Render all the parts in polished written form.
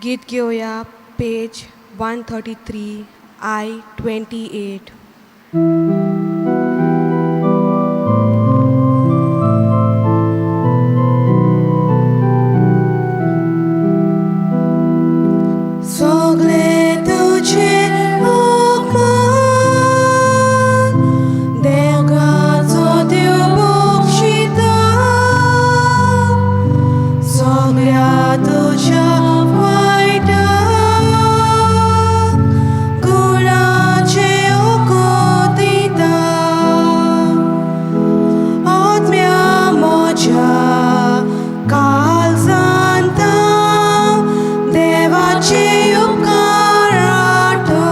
गीत घेवया page 133 I-28. सगळे तुझे हुकमान देगाचो देव बक्षिता सगळ्या तुझ्या वायटाक गुणाचे ओको दिता आत्म्या म्हज्या काळजांत देवाचे उपकार आठय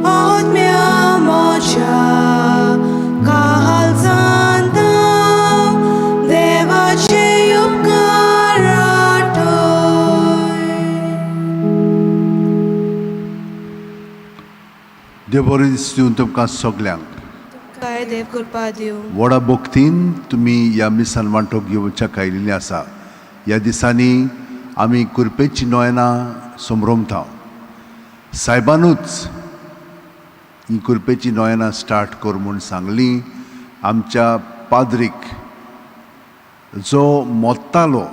आत्म्या म्हज्या काळजांत देवाचे उपकार आठय. देव बरो दीस दिवन तुमकां सगल्यांक काय देव कृपा दिवं. व्हडा भक्तीन तुमी ह्या मिसान वांटो घेवच्याक आयिल्लीं आसा. ह्या दिसांनी आमी कुरपेची नोयनां संभ्रमता. सायबानूच ही कुरपेची नोयनां स्टार्ट कर म्हूण सांगलीं. आमच्या पाद्रीक जो मोत्तालो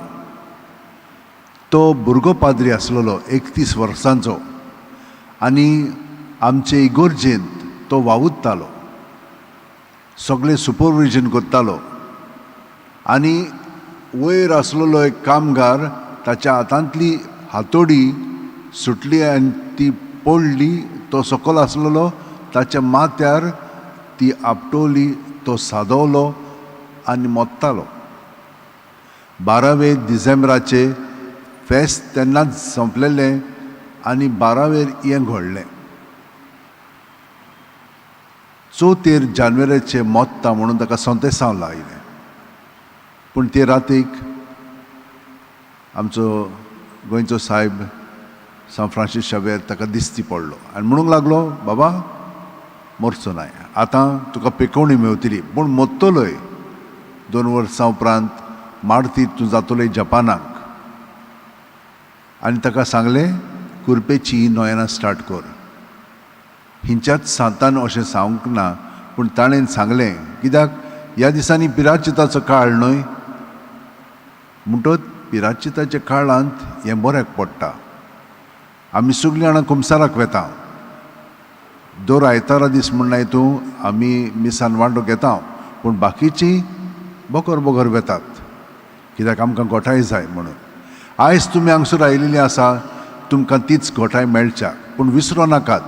तो भुरगो पाद्री आसलेलो 31 वर्सांचो आनी आमचे इगोर्जेंत तो वावुरतालो, सगळे सुपरविजन करतालो आनी वयर आसलेलो एक कामगार ताच्या हातांतली हातोडी सुटली आनी ती पडली. तो सकयल आसलेलो ताच्या माथ्यार ती आपटोली, तो सादवलो आनी मोत्तालो. 12 डिसेंबराचे फेस्त तेन्नाच संपलेलें आनी 12 हें घडलें. 4 जानेवारीचे मोत्ता म्हणून ताका संदेसांव लायलें. पूण ते रातीक आमचो गोंयचो साहेब सान फ्रांसीस शावेर ताका दिसती पडलो आनी म्हणूंक लागलो, बाबा मरचो नाय, आतां तुका पिकोवणी मेवतली पूण मरतलोय. 2 वर्सां उपरांत मारती तूं जातलोय जपानाक. आनी ताका सांगलें कुरपेची ही नोयनां स्टार्ट कर. हिंच्याच सांतान अशें सांगूंक ना, पूण ताणें सांगलें कित्याक ह्या दिसांनी पिराचिताचो काळ न्हय. म्हणटच पिराचिताच्या काळांत हें बऱ्याक पडटा. आमी सगळीं जाणां कुमसाराक वेता. दर आयतारा दीस म्हणना हितून आमी मिसान वांटो घेता, पूण बाकीचीं बोकर बोकर वेतात कित्याक आमकां घोटाय जाय म्हणून. आयज तुमी हांगसर आयिल्लीं आसा, तुमकां तीच घोटाय मेळच्या. पूण विसरो नाकात,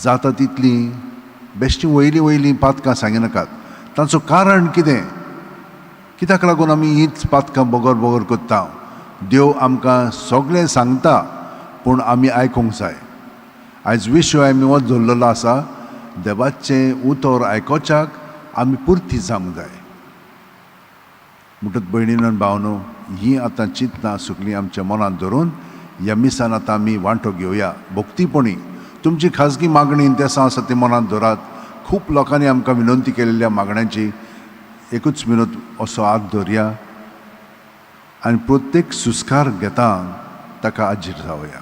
जाता तितलीं बेश्टी वयलीं पातकां सांगिनाकात. तांचो कारण कितें, कित्याक लागून आमी हीच पातकां बोगर बोगर करता. देव आमकां सगळें सांगता पूण आमी आयकूंक जाय. आयज विशय आमी हो धरलेलो आसा, देवाचें उतर आयकोवच्याक आमी पुर्ती जावंक जाय. म्हणटच भयणीनो आनी भावनो, ही आतां चिंतनां सगळीं आमच्या मनांत धरून ह्या मिसान आतां आमी वांटो घेवया भक्तीपणी. तुमची खाजगी मागणी तेसां आसा ती मनांत धरात. खूब लोकांनी आमकां विनंती केलेल्या मागण्यांची एकूच मिनट असो हात धरया आनी प्रत्येक सुस्कार घेता ताका हाजीर जावया.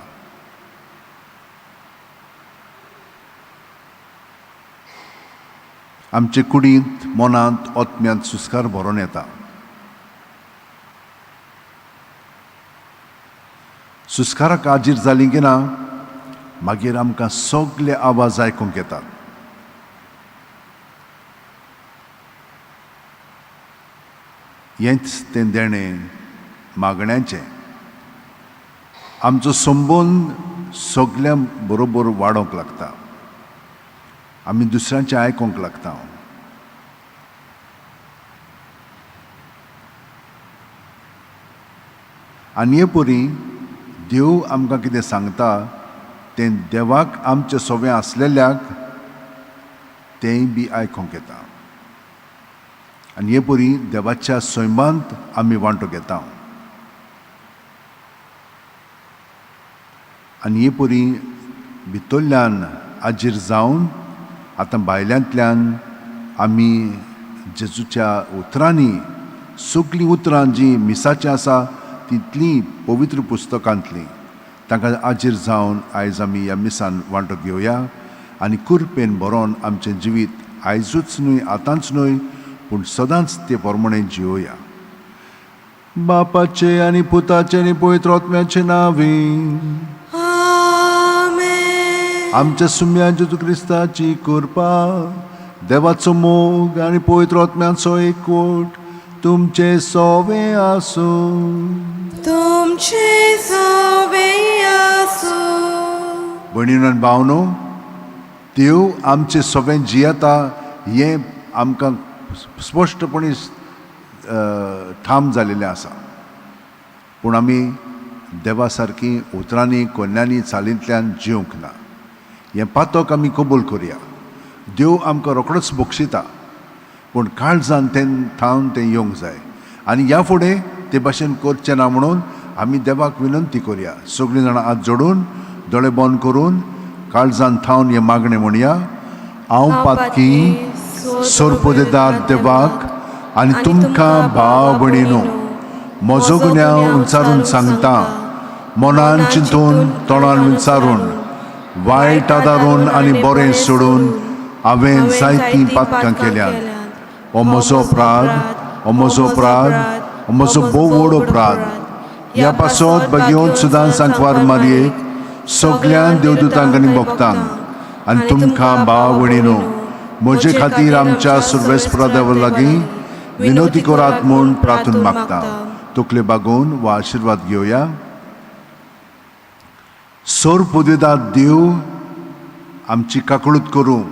आमचे कुडींत मनांत ओतम्यांत सुस्कार भरोवन येता. सुस्काराक हाजीर जालीं की ना मागीर आमकां सगळे आवाज आयकूंक येतात. हेंच तें देणें मागण्यांचें. आमचो संबंद सगळ्यां बरोबर वाडोंक लागता. आमी दुसऱ्यांचें आयकूंक लागता. आनी हे परी देव आमकां कितें सांगता तें देवाक आमचें सवें आसलेल्याक तेंय बी आयकूंक येता. आनी हे परी देवाच्या सैमांत आमी वांटो घेता. आनी हे परी भितरल्यान हाजीर जावन आतां भायल्यांतल्यान आमी जेजूच्या उतरांनी सगळीं उतरां जीं मिसाचीं आसा तितलीं पवित्र पुस्तकांतलीं तांकां आजीर जावन आयज आमी ह्या मिसान वांटो घेवया आनी कुरपेन बरोवन आमचें जिवीत आयजूच न्हय आतांच न्हय पूण सदांच ते प्रमाणे जियोया. बापाचे आनी पुताचे आनी पवित्र आत्म्याचे नांवी आमेन. आमच्या सुम्या जेजू क्रिस्ताची कृपा देवाचो मोग आनी पवित्र आत्म्याचो एकवट तुमचे सोवे आसूं. तुमचे सोवे आसूं. भयणीनो आनी भावनो, देव आमचे सोवें जियेता हें आमकां स्पश्टपणी ठाम जालेलें आसा. पूण आमी देवा सारकीं उतरांनी कोन्यांनी चालींतल्यान जिवंक ना. हें पातक आमी कबूल करया. देव आमकां रोखडोच बक्षिता पूण काळजान तें थावन तें येवंक जाय आनी ह्या फुडें ते भाशेन करचें ना म्हणून आमी देवाक विनंती करया. सगळीं जाणां हात जोडून दोळे बंद करून काळजान थावन हें मागणें म्हणया. हांव पातकी सोरपोदेदार देवाक आनी तुमकां भाव भयणीनो म्हजो गुन्यांव उंचारून सांगता. मनान चिंतून तोंडान विचारून वायट आदारून आनी बरें सोडून हांवें जायतीं पातकां केल्यात. हो म्हजो अपराध, हो म्हजो अपराध, हो म्हजो भोव व्हड अपराध. ह्या पासत भगवंत सुद्दां सांकवार मारयेक सगळ्या देवदूतांक आनी भक्तांक आनी तुमकां भाव भयणीनो म्हजे खातीर आमच्या सर्वेस्परा देवा लागीं विनोती करात म्हूण प्रार्थना मागता. तकले बागोवन वा आशिर्वाद घेवया. सोर पोदेदार देव आमची काकळूत करूं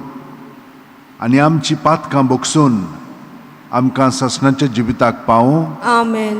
आनी आमची पातकां बोगसून आमकां ससनाच्या जिविताक पावूं. आमेन.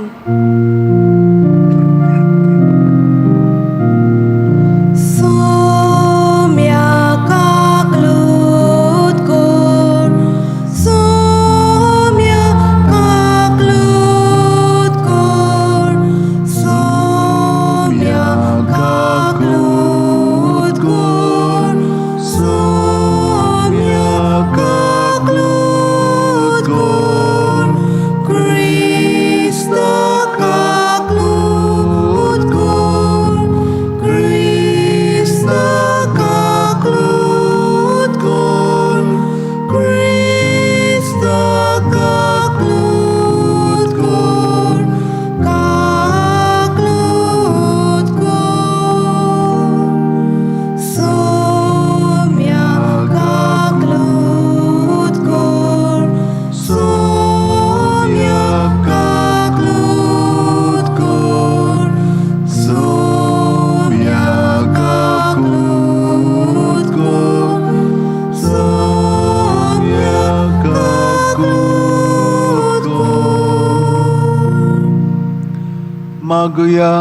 मागुया.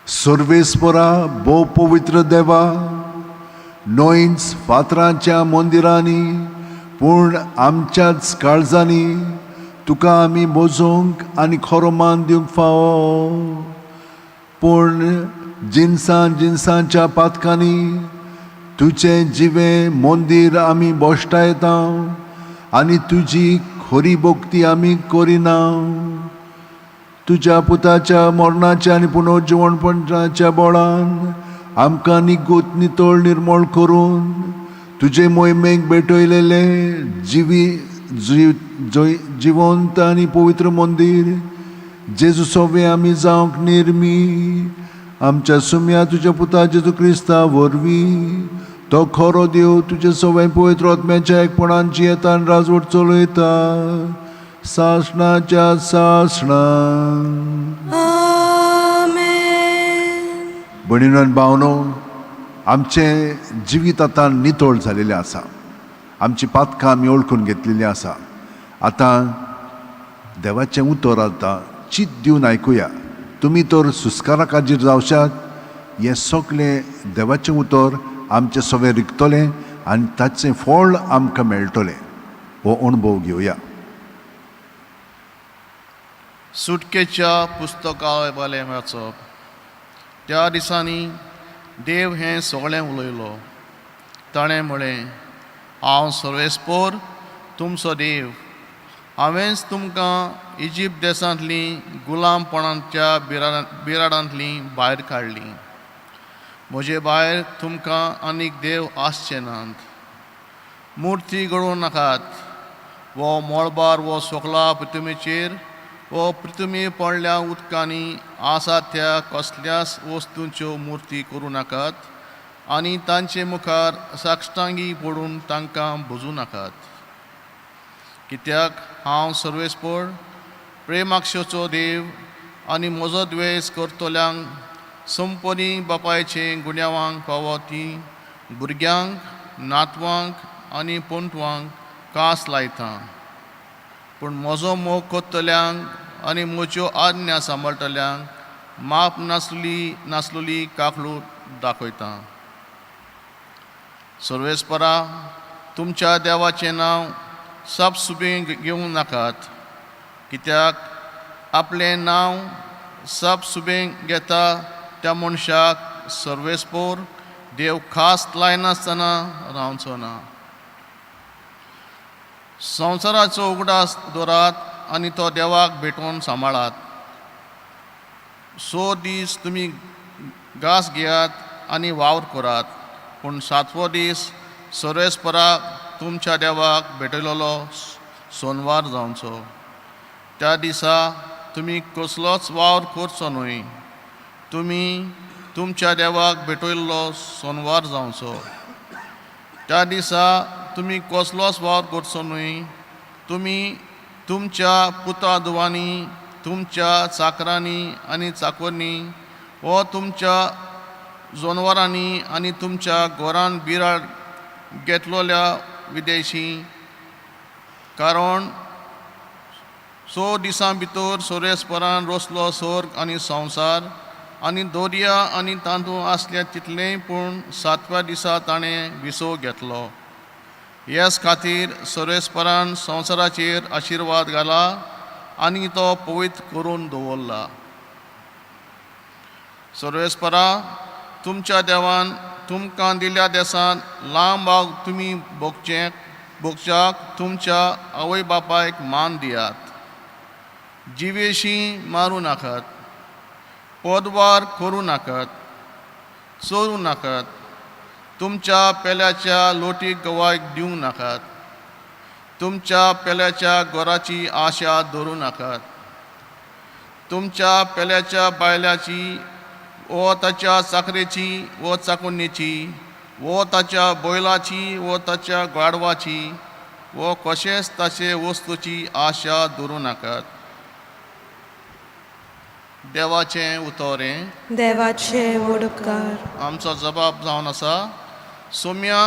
सर्वेस्परा भोव पवित्र देवा, नोईंच फातरांच्या मंदिरांनी पूण आमच्याच काळजांनी तुका आमी बोजोवंक आनी खरो मान दिवंक फावो. पूण जिन्सांच्या पातकांनी तुजें जिवें मंदीर आमी बोश्टायता आनी तुजी खरी भक्ती आमी करिना. तुज्या पुताच्या मरणाच्या आनी पुनर्जिवणपणाच्या बळान आमकां निगूत नितळ निर्मळ करून तुजे मोहिमेक भेटयलेले जिवंत आनी पवित्र मंदीर जेजू सोवे आमी जावंक निर्मी. आमच्या सुम्या तुज्या पुता जेजू क्रिस्ता वरवीं तो खरो देव तुजे सोवे पवित्र आत्म्याच्या एकपणान जियेता आनी राजवट चलयता सासणाच्या सासणा. भयणीनो आनी भावनो, आमचें जिवीत आतां नितळ जालेलें आसा. आमची पातकां आमी ओळखून घेतलेलीं आसा. आतां देवाचें उतर आतां चित दिवन आयकुया. तुमी तर सुस्काराक हाजीर जावशात. हें सगळें देवाचें उतर आमचें सगळें रिकतलें आनी ताचें फळ आमकां मेळटलें. हो अणभव घेवया. सुटकेच्या पुस्तकावेलें वाचप. त्या दिसांनी देव हें सगळें उलयलो. ताणें म्हळें, हांव सर्वेस्पोर तुमचो देव. हांवेंच तुमकां इजिप्त देशांतली गुलामपणाच्या बिराडांतली भायर काडली. म्हजे भायर तुमकां आनीक देव आसचे नात. मुर्ती घडोवं नाकात, वो मळबार वो सोकला पृथ्वीचेर वो पृथ्वी पडल्या उदकांनी आसा त्या कसल्याच वस्तूंच्यो मुर्ती करूं नाकात आनी तांचे मुखार साश्टांगी पडून तांकां भुजूं नाकात. कित्याक हांव सर्वेस्पर प्रेमाक्षेचो देव आनी म्हजो द्वेस करतल्यांक संपणी बापायचें गुन्यांवांक फावो ती भुरग्यांक, नातवांक आनी पोंटवांक कास लायता. पूण म्हजो मोग कोत्तल्यांक आनी म्हज्यो आज्ञा सांबाळटल्यांक माप नासलेली काकळूट दाखयता. सर्वेस्परा, तुमच्या देवाचें नांव सापसुबें घेवंक नाकात, कित्याक आपलें नांव सापसुबें घेता त्या मनशाक सर्वेस्पर देव खास लायनासतना रावचो ना. संवसाराचो उगडास दवरात आनी तो देवाक भेटोवन सांबाळात. 6 दीस तुमी घास घेयात आनी वावर करात, पूण 7वो दीस सर्वेस्पराक तुमच्या देवाक भेटयलोलो सोनवार जावचो. त्या दिसा तुमी कसलोच वावर करचो न्हय. तुमी तुमच्या देवाक भेटयल्लो सोनवार जावचो. त्या दिसा तुमी कसलोच वावर करचो न्हय. तुमी तुमच्या पुताधुवांनी, तुमच्या चाकरांनी आनी चाकरांनी वा तुमच्या जनवरांनी आनी तुमच्या घरान बिराड घेतलेल्या विदेशी, कारण 6 दिसां भितर सर्वेस्परान रचलो सर्ग आनी संवसार आनी दर्या आनी तांदूळ आसले तितलेंय, पूण 7व्या दिसा ताणें विसव घेतलो. ह्याच खातीर सर्वेस्परान संवसाराचेर आशिर्वाद घाला आनी तो पवित्र करून दवरला. सर्वेस्परा, तुमच्या देवान तुमकां दिल्ल्या देशांत लांब भाग तुमी भोगच्याक तुमच्या आवय बापायक मान दियात. जिवेशी मारूं नाकात, पदवार करूं नाकात, चोरूं नाकात, तुमच्या पेल्याच्या लोटीक गवायक दिवंक नाकात, तुमच्या पेल्याच्या घराची आशा दवरूं नाकात, तुमच्या पेल्याच्या बायलाची वो ताच्या चाकरेची वो चाकुन्नेची वो ताच्या बैलाची वो ताच्या गाडवाची वो कशेंच ताचे वस्तूची आशा दवरूं नाकात. देवाचें उतोरें. देवाचे वडकार. आमचो जबाब जावन आसा, सोम्या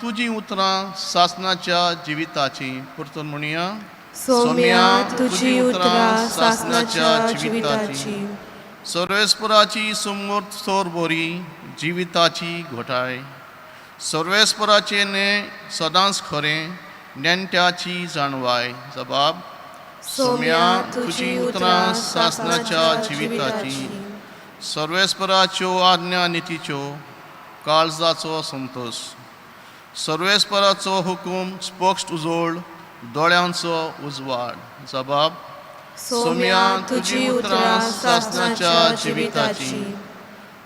तुजीं उतरां सासणाच्या जिविताची. परतून म्हणुया, सोम्या तुजी उतरां सासणाच्या जिविताची. सर्वेस्पराची सुमूर्त सोर बरी जिविताची घोटाय. सर्वेस्पराचे ने सदांच खरें नेणट्याची जाणवाय. जबाब, सोम्या तुजी उतरां सासणाच्या जिविताची. सर्वेस्पराच्यो आज्ञा नितीच्यो काळजाचो संतोष. सर्वेस्पराचो हुकूम स्पश्ट उजोळ दोळ्यांचो उजवाड. जबाब, सोम्या तुजी उतरां सासणाच्या जिविताची.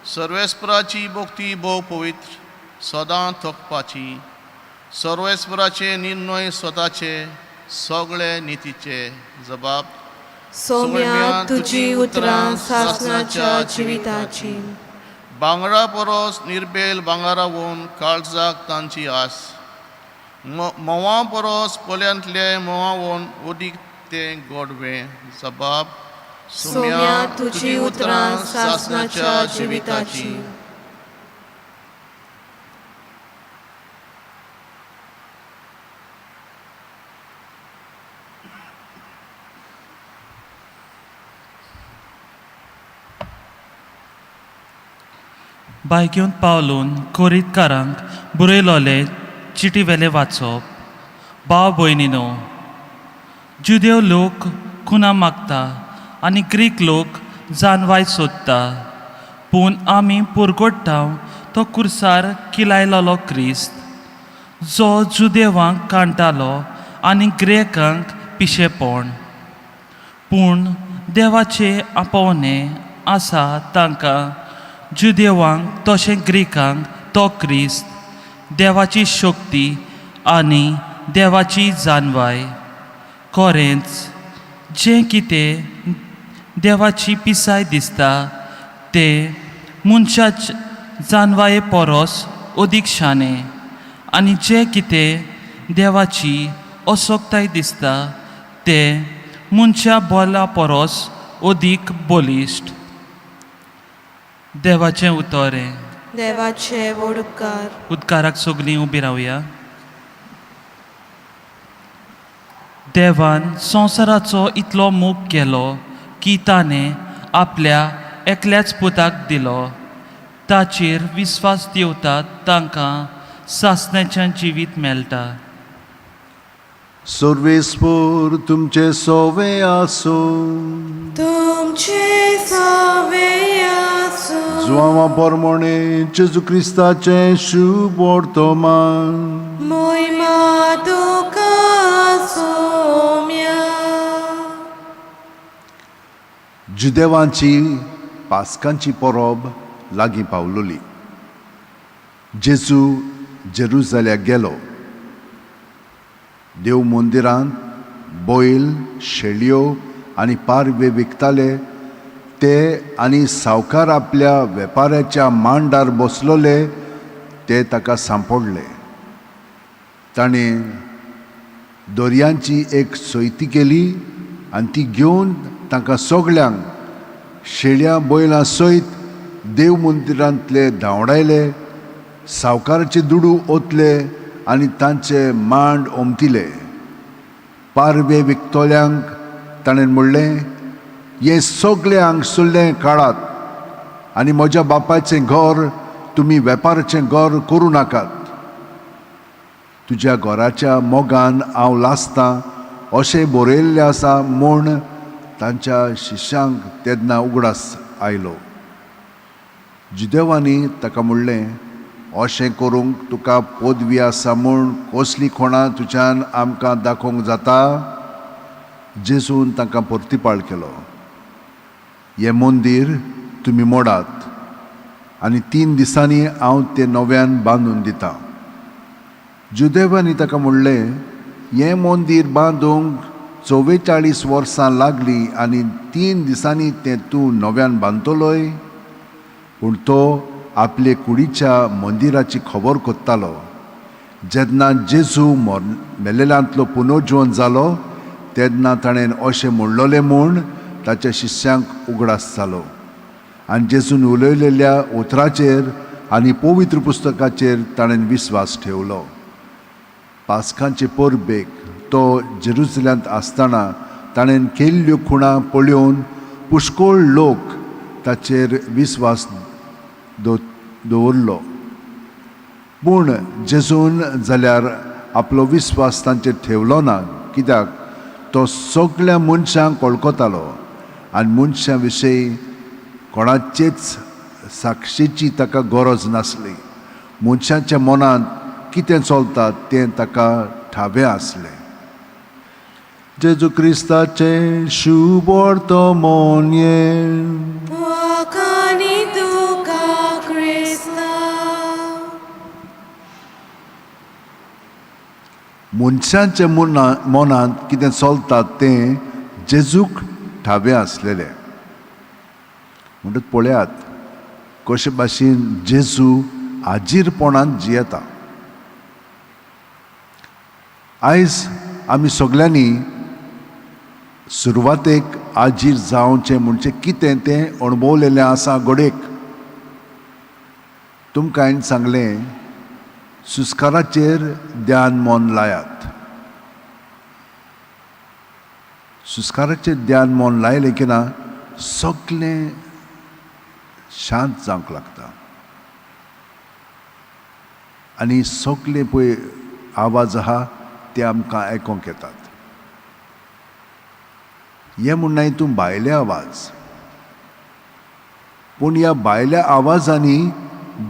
सर्वेस्पराची भक्ती भोव पवित्र सदां थकपाची. सर्वेस्पराचे निर्णय स्वताचे सगळे नितीचे. जबाब, सोम्या तुजी उतरां सासणाच्या जिविताची. भांगरा परस निर्बेल भांगारावून काळजाक तांची आस. मोवा परस पोल्यांतले मोवावून उदीक ते गोडवे. जबाब, सोम्या तुजी उतरां सासणाच्या जिविताची. बायक्यून पावलून कोरीतकारांक बरयलोले चिटी वेले वाचप. भाव भयणीनो, जुदेव लोक खुना मागता आनी ग्रीक लोक जानवाय सोदता, पूण आमी पुरगोडटाव तो कुर्सार किलायलोलो क्रिस्त, जो जुदेवांक कांटालो आनी ग्रेकांक पिशेपण. पूण देवाचे आपोवणे आसा तांकां जुदेवांक तशें ग्रीकांक तो क्रिस्त, देवाची शक्ती आनी देवाची जानवाय. खरेंच जें कितें देवाची पिसाय दिसता तें मनशाच्या जानवाये परस अदीक शाणें, आनी जें कितें देवाची असोक्ताय दिसता तें मनशा बोला परस अदीक बलिश्ट. देवाचें उतोरें. देवाचे व्हड उपकार. उद्गाराक सगळीं उबी रावया. देवान संवसाराचो इतलो मोग केलो की ताणें आपल्या एकल्याच पुताक दिलो. ताचेर विस्वास दिवतात तांकां सासण्याचें जिवीत मेळटा. सर्वेस्पर तुमचे सोवे आसो. तुमचे सवे आसूं. जुआंवा पोरमोणे जेजू क्रिस्ताचें शुभ वर्तमान. मोहिमा तुका सोम्या. जुदेवांची पास्कांची परब लागीं पावलोली. जेजू जेरुसलेमाक गेलो. देव मंदिरांत बैल, शेळयो आनी पारवे विकताले ते आनी सावकार आपल्या वेपाऱ्याच्या मांडार बसलोले ते ताका सांपडले. ताणें दोरयांची एक सोयती केली आनी ती घेवन तांकां सगळ्यांक शेळयां बैलां सयत देव मंदिरांतले धांवडायले. सावकाराचे दुडू ओतले आनी तांचे मांड ओमतिले. पारवे विकतोल्यांक ताणें म्हणलें, हें सगळें हांगसरलें काडात आनी म्हज्या बापायचें घर तुमी वेपाराचें घर करूं नाकात. तुज्या घराच्या मोगान हांव लासतां अशें बरयल्लें आसा म्हूण तांच्या शिश्यांक तेन्ना उगडास आयलो. जुदेवांनी ताका म्हणलें, अशें करूंक तुका पदवी आसा म्हूण कसली खणां तुज्यान आमकां दाखोवंक जाता? जेजून तांकां परतीपाळ केलो. हें मंदीर तुमी मोडात आनी 3 दिसांनी हांव तें नव्यान बांदून दितां. जुदेवांनी ताका म्हणलें, हें मंदीर बांदूंक 44 वर्सां लागलीं आनी 3 दिसांनी तें तूं नव्यान बांदतलोय? पूण तो आपले कुडीच्या मंदिराची खबर कोत्तालो. जेन्ना जेजू मेलेल्यांतलो पुनर्जीवन जालो तेन्ना ताणें अशें म्हणलोलें म्हूण ताच्या शिश्यांक उगडास जालो. आनी जेजून उलयलेल्या उतराचेर आनी पवित्र पुस्तकाचेर ताणें विस्वास ठेवलो. पास्कांचे परबेक तो जेरुसलेमांत आसतना ताणें केल्ल्यो खुणां पळोवन पुष्कळ लोक ताचेर विस्वास दवरलो. पूण जेजून जाल्यार आपलो विस्वास तांचेर ठेवलो ना, कित्याक तो सगळ्या मनशांक वळखतालो आनी मनशां विशीं कोणाचेच साक्षेची ताका गरज नासली. मनशांच्या मनांत कितें चलता तें ताका ठावें आसलें. जेजू क्रिस्ताचें शुभ वर्तमान. वाखाणी तुका क्रिस्ता. मनशांच्या मनांत कितें चलता तें जेजूक ठावें आसलेलें. म्हणटच पळयात कशे भाशेन जेजू आजीरपणांत जियेता. आयज आमी सगळ्यांनी सुरवातेक आजीर जावचें म्हणजे कितें तें अणभवलेलें आसा घोडेक. तुमकां हांवें सांगलें, सुस्काराचेर ध्यान मन लायात. सुस्काराचेर ध्यान मन लायलें की ना सगळें शांत जावंक लागता आनी सगळे पळय आवाज आहा ते आमकां आयकोंक येतात. हे म्हणना हितून भायले आवाज, पूण ह्या भायल्या आवाजांनी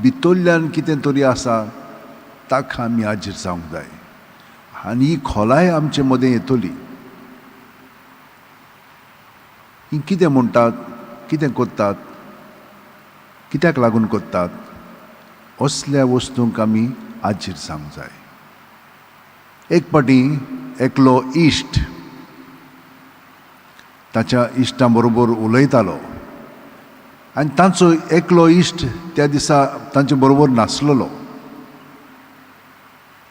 भितरल्यान कितें तरी आसा ताका आमी हाजीर जावंक जाय आनी ही खोलाय आमचे मदें येतली. ही कितें म्हणटात, कितें कोत्तात, कित्याक लागून कोत्तात, असल्या वस्तूंक आमी आजीर सांगूंक जाय. एक पाटी एकलो इश्ट ताच्या इश्टां बरोबर उलयतालो आनी तांचो एकलो इश्ट त्या दिसा तांचे बरोबर नासलेलो.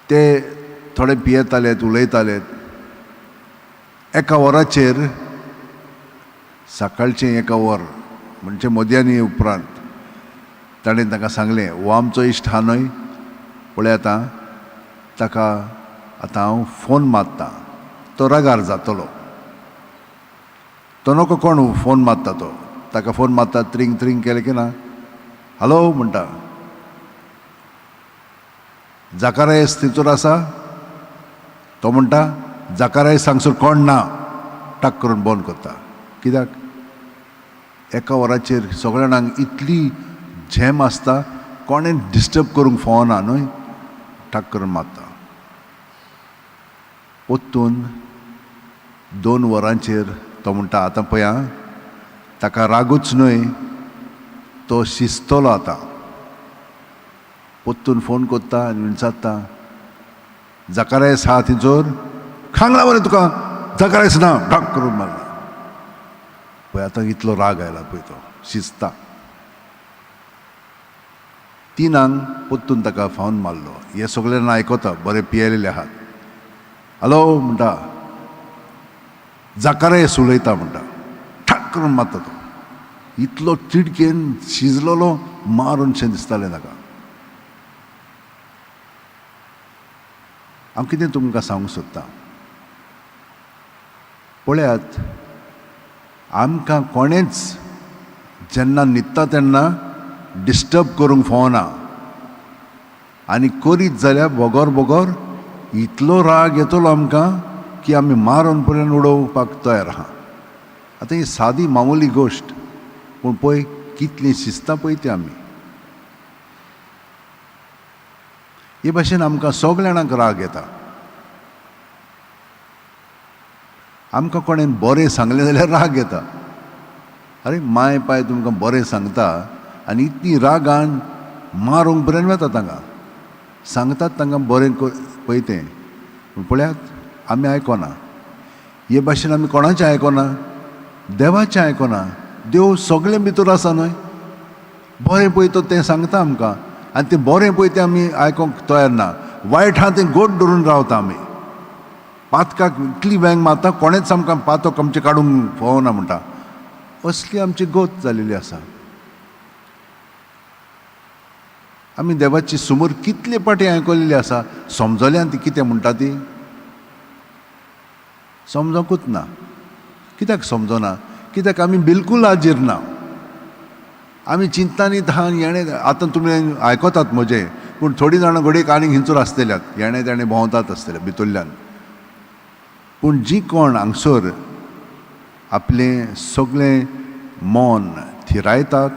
ते थोडे पियेतालेत, उलयतालेत. एका वराचेर सकाळचें एका वर म्हणजे मध्यानी उपरांत ताणें ताका सांगलें, हो आमचो इश्ट हा न्हय, पळयात आतां ताका आतां हांव फोन मारतां, तो रागार जातलो. तो नको कोण फोन मारता, तो ताका फोन मारता, त्रिंग त्रिंग केलें की ना, हॅलो म्हणटा. जाकारायस थंयसर आसा? तो म्हणटा जाकारायस हांगसर कोण ना, टाक करून बंद करता. कित्याक एका वराचेर सगळ्या जाणांक इतली झॅम आसता, कोणें डिस्टर्ब करूंक फावना न्हय, टाक करून मारता. पोत्तून 2 वरांचेर तो म्हणटा आतां पळय आं, ताका रागूच न्हय, तो शिजतलो आतां. पोत्तून फोन कोत्ता आनी विचारता, जाकारायस हा थंयसर? खांगला मरे तुका, जाकारायस ना, टाक करून मारला. पळय आतां इतलो राग आयला पळय, तो शिजता. 3 पोत्तून ताका फावन मारलो. हे सगळे जाणां आयकता, बरे पियेलेले आहात. हॅलो म्हणटा, जाकारायस उलयता म्हणटा, ठाक करून मारता तो. इतलो चिडकेन शिजलेलो मारून शें दिसतालें ताका. हांव कितें तुमकां सांगूंक सोदतां, पळयात आमकां कोणेंच जेन्ना न्हिदता तेन्ना डिस्टर्ब करूंक फावना. आनी करीत जाल्यार बोगोर बोगोर इतलो राग येतलो आमकां की आमी मारून पर्यंत उडोवपाक तयार आहा. आतां ही सादी मामुली गोश्ट, पूण पळय कितली शिजता पळय ती आमी. हे भाशेन आमकां सगळ्या जाणांक राग येता. आमकां कोणें बरें सांगलें जाल्यार राग येता. अरे माय पाय तुमकां बरें सांगता आनी इतली रागान मारूंक पर्यंत वता तांकां. सांगतात तांकां बरें पळय तें, पूण पळयात आमी आयकोना. हे भाशेन आमी कोणाचें आयकोना, देवाचें आयकोना. देव सगळें भितर आसा न्हय, बरें पळय तो तें सांगता आमकां आनी तें बरें पळय तें आमी आयकोंक तयार ना. वायट आहा तें गोट धरून रावता आमी. पातकाक इतली वेंग मारता, कोणेंच आमकां पातक आमचें काडूंक फावना म्हणटा. असली आमची गोत जालेली आसा. आमी देवाची सुमर कितले पाटी आयकलेली आसा, समजल्यान ती कितें म्हणटा ती समजोंकूच ना. कित्याक समजना? कित्याक आमी बिलकूल हाजीर ना. आमी चिंतानी धान हेणें आतां तुमी आयकतात म्हजें, पूण थोडीं जाणां घडयेक आनीक हिंचूर आसतल्यात, हेणें तेणें भोंवतात आसतले भितरल्यान. पूण जीं कोण हांगसर आपलें सगळें मन थिरायतात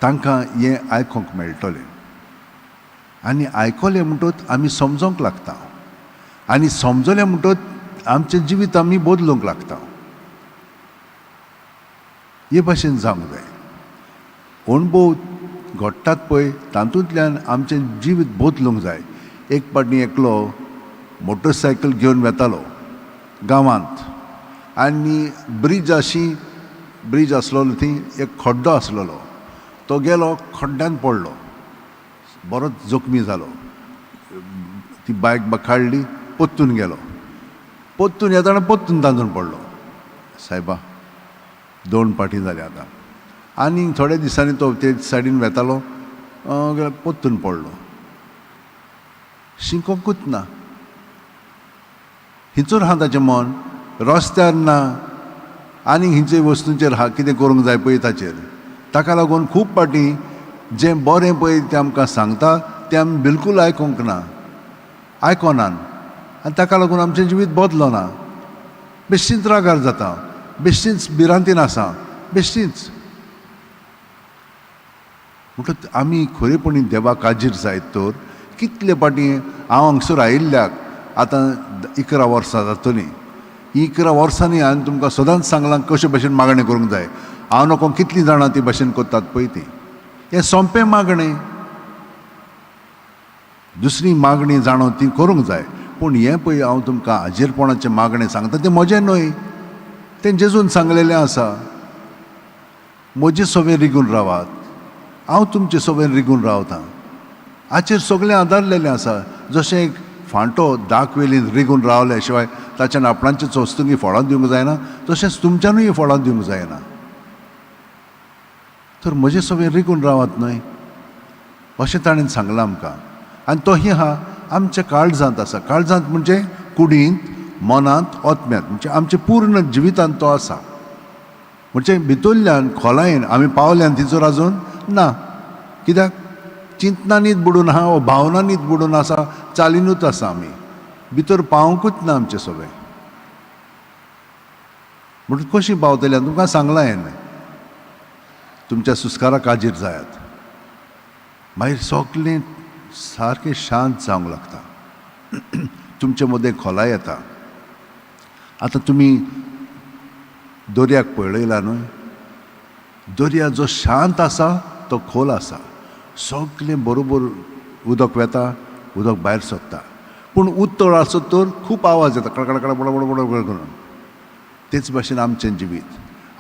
तांकां हें आयकोंक मेळटलें. आनी आयकलें म्हणटच आमी समजोंक लागता. आनी समजलें म्हणटच आमचें जिवीत आमी बदलूंक लागता. हे भाशेन जावंक जाय. अणभव घडटात पळय तातूंतल्यान आमचें जिवीत बदलूंक जाय. एक पाटी एकलो मोटरसायकल घेवन वेतालो गांवांत आनी ब्रीज आसलोलो थंय एक खड्डो आसलोलो. तो गेलो, खड्ड्यान पडलो, बरोच जखमी जालो. ती बायक काडली, पोत्तून गेलो. पोत्तून येताना पोत्तून तांदून पडलो. सायबा 2 पाटी जाली आतां. आनी थोड्या दिसांनी तो ते सायडीन वेतालो, पोत्तून पडलो. शिंकोंकूच ना. हिंचूर आहा ताचें मन, रस्त्यार ना आनी हिंचे वस्तूंचेर हा कितें करूंक जाय पळय ताचेर. ताका लागून खूब पाटी जें बरें पळय तें आमकां सांगता तें आमी बिलकूल आयकोंक ना, आयकोनान. आनी ताका लागून आमचें जिवीत बदलना. बेश्टींच रागार जाता, बेश्टींच भिरांतीन आसा, बेश्टींच. म्हणटच आमी खरेपणी देवाक हाजीर जायत तर कितले पाटी हांव हांगसर आयिल्ल्याक आतां 11 वर्सां जातलीं, 11 वर्सांनी हांवें तुमकां सदांच सांगलां कशे भशेन मागणें करूंक जाय. हांव नको कितलीं जाणां ती भशेन करतात पळय ती. हें सोंपें मागणें. दुसरी मागणी जाणो ती करूंक जाय. पूण हें पळय हांव तुमकां हाजेरपणाचें मागणें सांगता तें म्हजें न्हय, तें जेजून सांगलेलें आसा. म्हजे सवें रिगून रावात, हांव तुमचे सवें रिगून रावतां. हाचेर सगळें आदारलेलें आसा. जशें एक फांटो दाक वेलीन रिगून रावल्या शिवाय ताच्यान आपणाचें चोस्तुंगी फळां दिवंक जायना, तशेंच तुमच्यानूय फळां दिवंक जायना. तर म्हजे सवें रिगून रावात न्हय अशें ताणें सांगलां आमकां. आनी तोही हा आमच्या काळजांत आसा. काळजांत म्हणजे कुडींत, मनांत, ओतम्यांत, म्हणजे आमच्या पूर्ण जिवितांत तो आसा. म्हणजे भितरल्यान खोलायेन आमी पावल्यान तिचोर आजून ना. कित्याक चिंतनांनीच बुडून आहा वो भावनांनीच बुडून आसा, चालीनूच आसा आमी. भितर पावूंकूच ना आमचें सगळें. म्हणून कशी पावतली तुमकां सांगलां हांवें, तुमच्या सुस्काराक हाजीर जायात. मागीर सगळें सारकें शांत जावंक लागता. तुमचे मदें खोलाय येता. आतां तुमी दर्याक पळयला न्हय, दर्या जो शांत आसा तो खोल आसा. सगळें बरोबर उदक वेता, उदक भायर सरता. पूण उत्तळ आसत तर खूब आवाज येता, कडकड बडबड करून. तेच भाशेन आमचें जिवीत.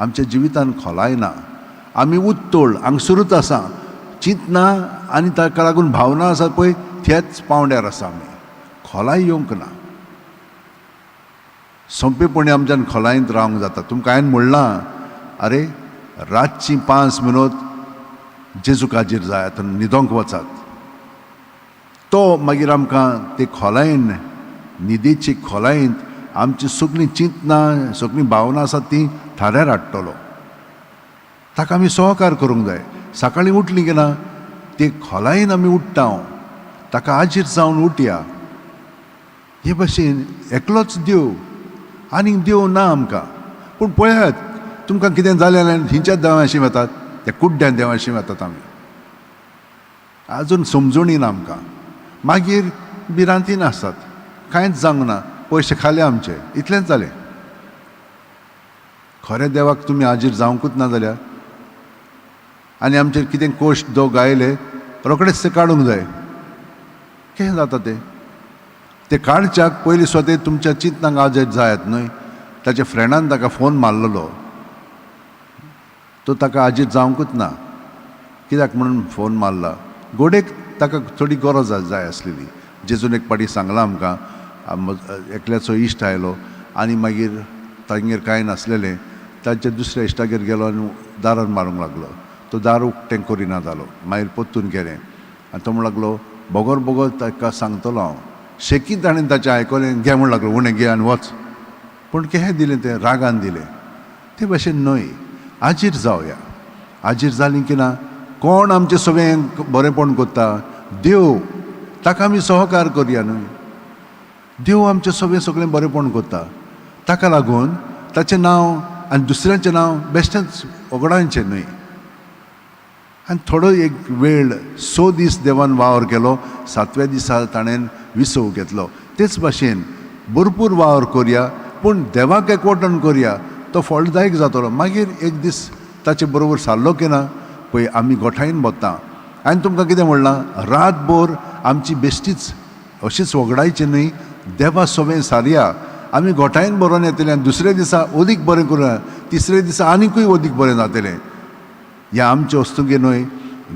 आमच्या जिवितान खोलाय ना. आमी उत्तळ हांगसरूच आसा, चिंतना आनी ताका लागून भावना आसा पळय त्याच पावंड्यार आसा आमी. खोलाय येवंक ना. सोंपेपणी आमच्यान खोलायेंत रावंक जाता. तुमकां हांवें म्हणलां आरे रातची 5 मिनट जेजूक हाजीर जायात आनी न्हिदोंक वचात. तो मागीर आमकां ते खोलायेन, न्हिदेचे खोलायेंत आमची सगळीं चिंतना, सगळीं भावना आसात ती थाऱ्यार हाडटलो. ताका आमी सहकार करूंक जाय. सकाळीं उठलीं की ना ते खोलायेन आमी उठ्ठा, ताका हाजीर जावन उठया. हे भशेन एकलोच देव, आनीक देव ना आमकां. पूण पळयात तुमकां कितें जालें जाल्यार हिंच्याच देवाशी वतात, त्या कुड्ड्या देवाशी वतात आमी. आजून समजून येना आमकां. मागीर भिरांतीन आसतात, कांयच जावंक ना, पयशे खाले आमचे, इतलेंच जालें. खऱ्या देवाक तुमी हाजीर जावंकूच ना जाल्यार आनी आमचेर कितें कोश्ट दोग आयले रोखडेच ते काडूंक जाय. कितें जाता ते काडच्याक पयलीं स्वता तुमच्या चिंतनाक हाजीर जायत न्हय. ताच्या फ्रेंडान ताका फोन मारलेलो, तो ताका हाजीर जावंकूच ना. कित्याक म्हणून फोन मारला. गोडेक ताका थोडी गरज जाय आसलेली. जेजून एक पाटी सांगलां आमकां, एकल्याचो इश्ट आयलो आनी मागीर तांगेर कांय नासलेलें, ताच्या दुसऱ्या इश्टागेर गेलो आनी दारान मारूंक लागलो. तो दार उक्तें करिना जालो. मागीर परतून गेलें आनी तो म्हणूंक लागलो बोगोर बोगोर ताका सांगतलो हांव. शेकीत ताणें ताचें आयकलें, घे म्हणूंक लागलो, उणें घे आनी वच. पूण केहें दिलें तें रागान दिलें. ते भशेन न्हय, हाजीर जावया. हाजीर जालीं की ना कोण आमचें सगळें बरेंपण करता? देव. ताका आमी सहकार करया न्हय. देव आमचें सगळें बरेंपण करता. ताका लागून ताचें नांव आनी दुसऱ्यांचें नांव बेश्टेंच वगडावचें न्हय. आनी थोडो एक वेळ 6 दीस देवान वावर केलो, 7व्या दिसा ताणें विसव घेतलो. तेच भाशेन भरपूर वावर करया, पूण देवाक एकवटन करया, तो फळदायक जातलो. मागीर एक दीस ताचे बरोबर सारलो की ना पळय आमी गोठायन बसता. हांवें तुमकां कितें म्हणलां, रातभर आमची बेश्टीच अशीच वगडायची न्हय, देवा सवें सारया. आमी गोठायन बरोवन येतलें आनी दुसऱ्या दिसा अदीक बरें करुया, तिसऱ्या दिसा आनिकूय अदीक बरें जातलें. हें आमचे वस्तुंगे न्हय,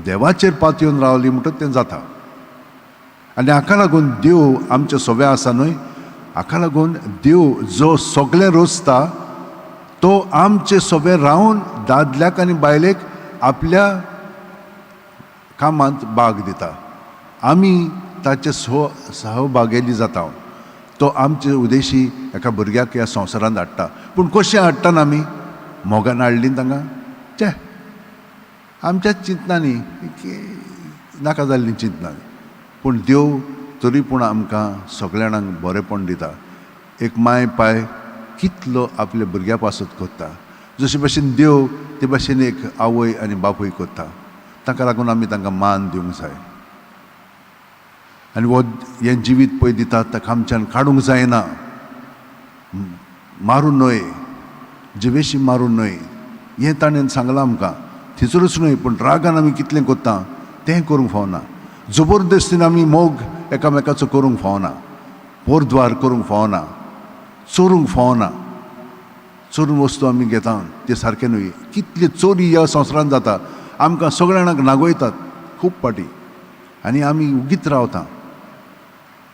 देवाचेर पात येवन रावली म्हणटच तें जाता. आनी हाका लागून देव आमचे सवें आसा न्हय. हाका लागून देव जो सगळें रोचता तो आमचे सवें रावन दादल्याक आनी बायलेक आपल्या कामांत भाग दिता. आमी ताचे सहभागी जाता. तो आमचे उदेशी एका भुरग्याक ह्या संवसारांत हाडटा. पूण कशें हाडटात आमी? मोगान हाडली तांकां? चे आमच्याच चिंतनांनी, नाका जाल्लीं चिंतनांनी. पूण देव तरी पूण आमकां सगळ्या जाणांक बरेंपण दिता. एक माय पाय कितलो आपल्या भुरग्या पासत करता. जशे भशेन देव ते भशेन एक आवय आनी बापूय करता. ताका लागून आमी तांकां मान दिवंक जाय. आनी हो हें जिवीत पळय दितात ताका आमच्यान काडूंक जायना. मारून न्हय, जिवेशी मारून न्हय, हें ताणें सांगलां आमकां. थिचरूच न्हय पूण रागान आमी कितलें कोत्ता तें करूंक फावना. जबरदस्तीन आमी मोग एकामेकाचो करूंक फावना, पोरद्वार करूंक फावना, चोरूंक फावना. चोरून वस्तू आमी घेता तें सारकें न्हय. कितली चोरी ह्या संवसारांत जाता, आमकां सगळ्या जाणांक नागोयतात खूब पाटी, आनी आमी उगीत रावता.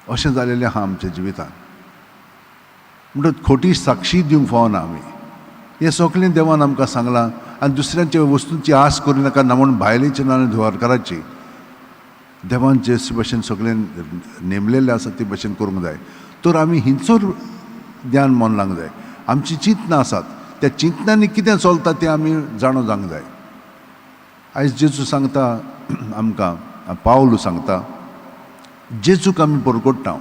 अशें जालेलें आहा आमच्या जिवितांत. म्हणटच खोटी साक्षी दिवंक फावना आमी. हें सगळें देवान आमकां सांगलां. आनी दुसऱ्यांच्या वस्तूंची आस करूं नाका, ना म्हूण भायलेची ना धुवारकाराची. देवान जे भशेन सगळें नेमलेलें आसा ते भशेन करूंक जाय. तर आमी हिंचोर ध्यान मोनलांक जाय. आमची चिंतनां आसात, त्या चिंतनांनी कितें चलता तें आमी जाणो जावंक जाय. आयज जेजू सांगता आमकां, पावलू सांगता, जेजूक आमी परगट्टा.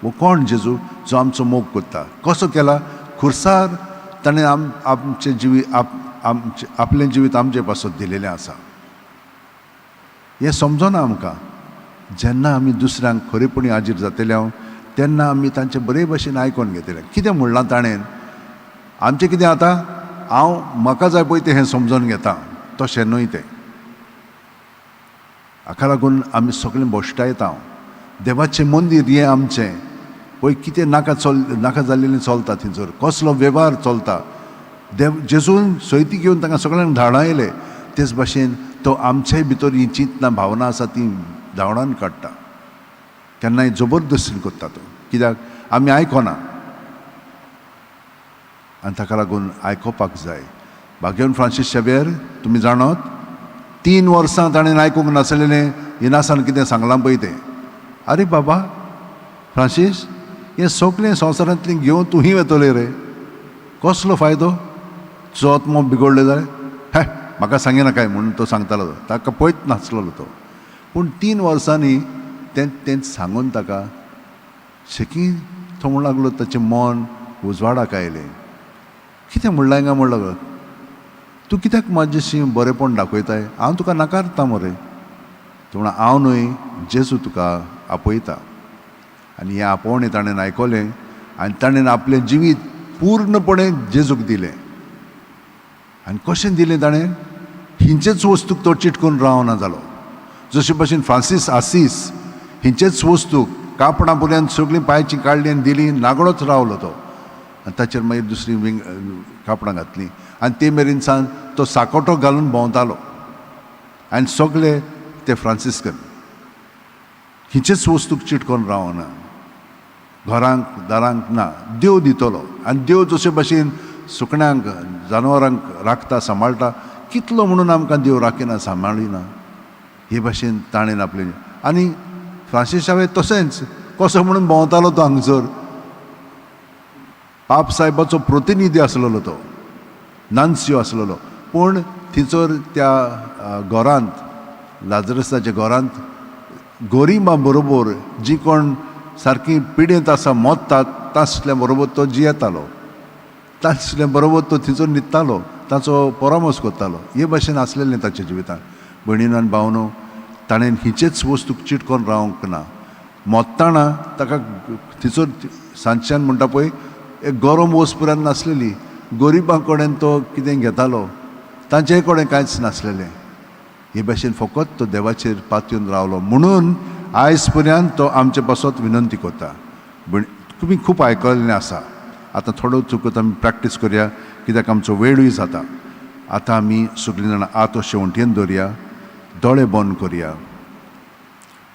वो कोण जेजू? जो आमचो मोग कोत्ता. कसो केला? खुर्सार ताणें आमचें जिवीत आपलें जिवीत आमचे पासत दिलेलें आसा. हें समजना आमकां. जेन्ना आमी दुसऱ्यांक खरेपणी हाजीर जातले तेन्ना आमी तांचे बरे भशेन आयकोन घेतले. कितें म्हणलां ताणें? आमचें कितें जाता? हांव म्हाका जाय पळय तें हें समजून घेता, तशें न्हय तें. हाका लागून आमी सगळें भोश्टायता. देवाचें मंदीर हें आमचें पळय कितें नाका जाल्लेलें चलता थंयसर, कसलो वेव्हार चलता. जेजून सैती घेवन तांकां सगळ्यांक धाडायलें. तेच भाशेन तो आमचेय भितर ही चिंतना भावना आसा ती धांवडावन काडटा. केन्नाय जबरदस्तीन करता तो. कित्याक आमी आयकोना, आनी ताका लागून आयकोपाक जाय. भाग्यवान फ्रांसीस शेवेर तुमी जाणत, 3 वर्सां ताणें आयकूंक नासलेलें इनासान कितें सांगलां पळय तें. आरे बाबा फ्रांसीस, हें सगळें संवसारांतलें घेवन तूंय वेतोलें रे, कसलो फायदो? तुजो आत्मो बिगडलो जाल्यार हे म्हाका सांगिना काय म्हणून तो सांगतालो. ताका पळयत नासलेलो तो. पूण 3 वर्सांनी तें सांगून ताका शेकी तो म्हणूंक लागलो ताचें मन उजवाडाक आयलें. कितें म्हणलां हिंगा म्हणलो गो, तूं कित्याक म्हाजेशी बरेपण दाखयताय? हांव तुका नाकारता मरे. तो म्हणा हांव न्हय, जेजू तुका आपयता. आनी हें आपोवणें ताणें आयकलें आनी ताणें आपलें जिवीत पूर्णपणे जेजूक दिलें. आनी कशें दिलें ताणें? हिंचेच वस्तूक तो चिटकून रावना जालो. जशे भशेन फ्रांसीस आसीस हिंचेच वस्तूक कापणां पर्यंत सगळीं पांयचीं काडलीं आनी दिलीं, नागडोच रावलो तो. आनी ताचेर मागीर दुसरीं कापणां घातलीं आनी ते मेरेन सावन तो साकोटो घालून भोंवतालो. आनी सगळे ते फ्रांसिस्कन हिंचेच वस्तूक चिटकोन रावना. घरांक दारांक ना, देव दितलो. आनी देव जशे भशेन सुकण्यांक जानवरांक राखता, सांबाळटा, कितलो म्हणून आमकां देव राखिना, सांबाळिना. हे भशेन ताणें आपलें. आनी फ्रांसीस शावेर तशेंच कसो म्हणून भोंवतालो तो हांगसर. पाप साहेबाचो प्रतिनिधी आसलेलो तो, नान्सियो आसलेलो. पूण थंयसर त्या घरांत, लाजरसाच्या घरांत गोरिबां बरोबर जी कोण सारकी पिडेंत आसा, मोदतात, तासल्या बरोबर तो जियेतालो. तासल्या बरोबर तो थंयसर न्हिदतालो, ताचो परामर्श करतालो. हे भशेन आसलेलें ताच्या जिवितांत. भयणीन आनी भावनो, ताणें हिचेच वस्तूक चिटकोन रावंक ना. मोदताना ताका थंयसर सांजच्यान म्हणटा पळय एक गरम वस्त पुरान नासलेली. गोरिबां कडेन तो कितें घेतालो, तांचे कडेन कांयच नासलेलें. हे भशेन फकत तो देवाचेर पातयेवन रावलो. म्हणून आयज पर्यंत तो आमचे पासत विनंती करता. तुमी खूब आयकल्लें आसा. आतां थोडो चुकत आमी प्रॅक्टीस करया, कित्याक आमचो वेळूय जाता. आतां आमी सगळीं जाणां हात शेवंटेन दवरया, दोळे बंद करया.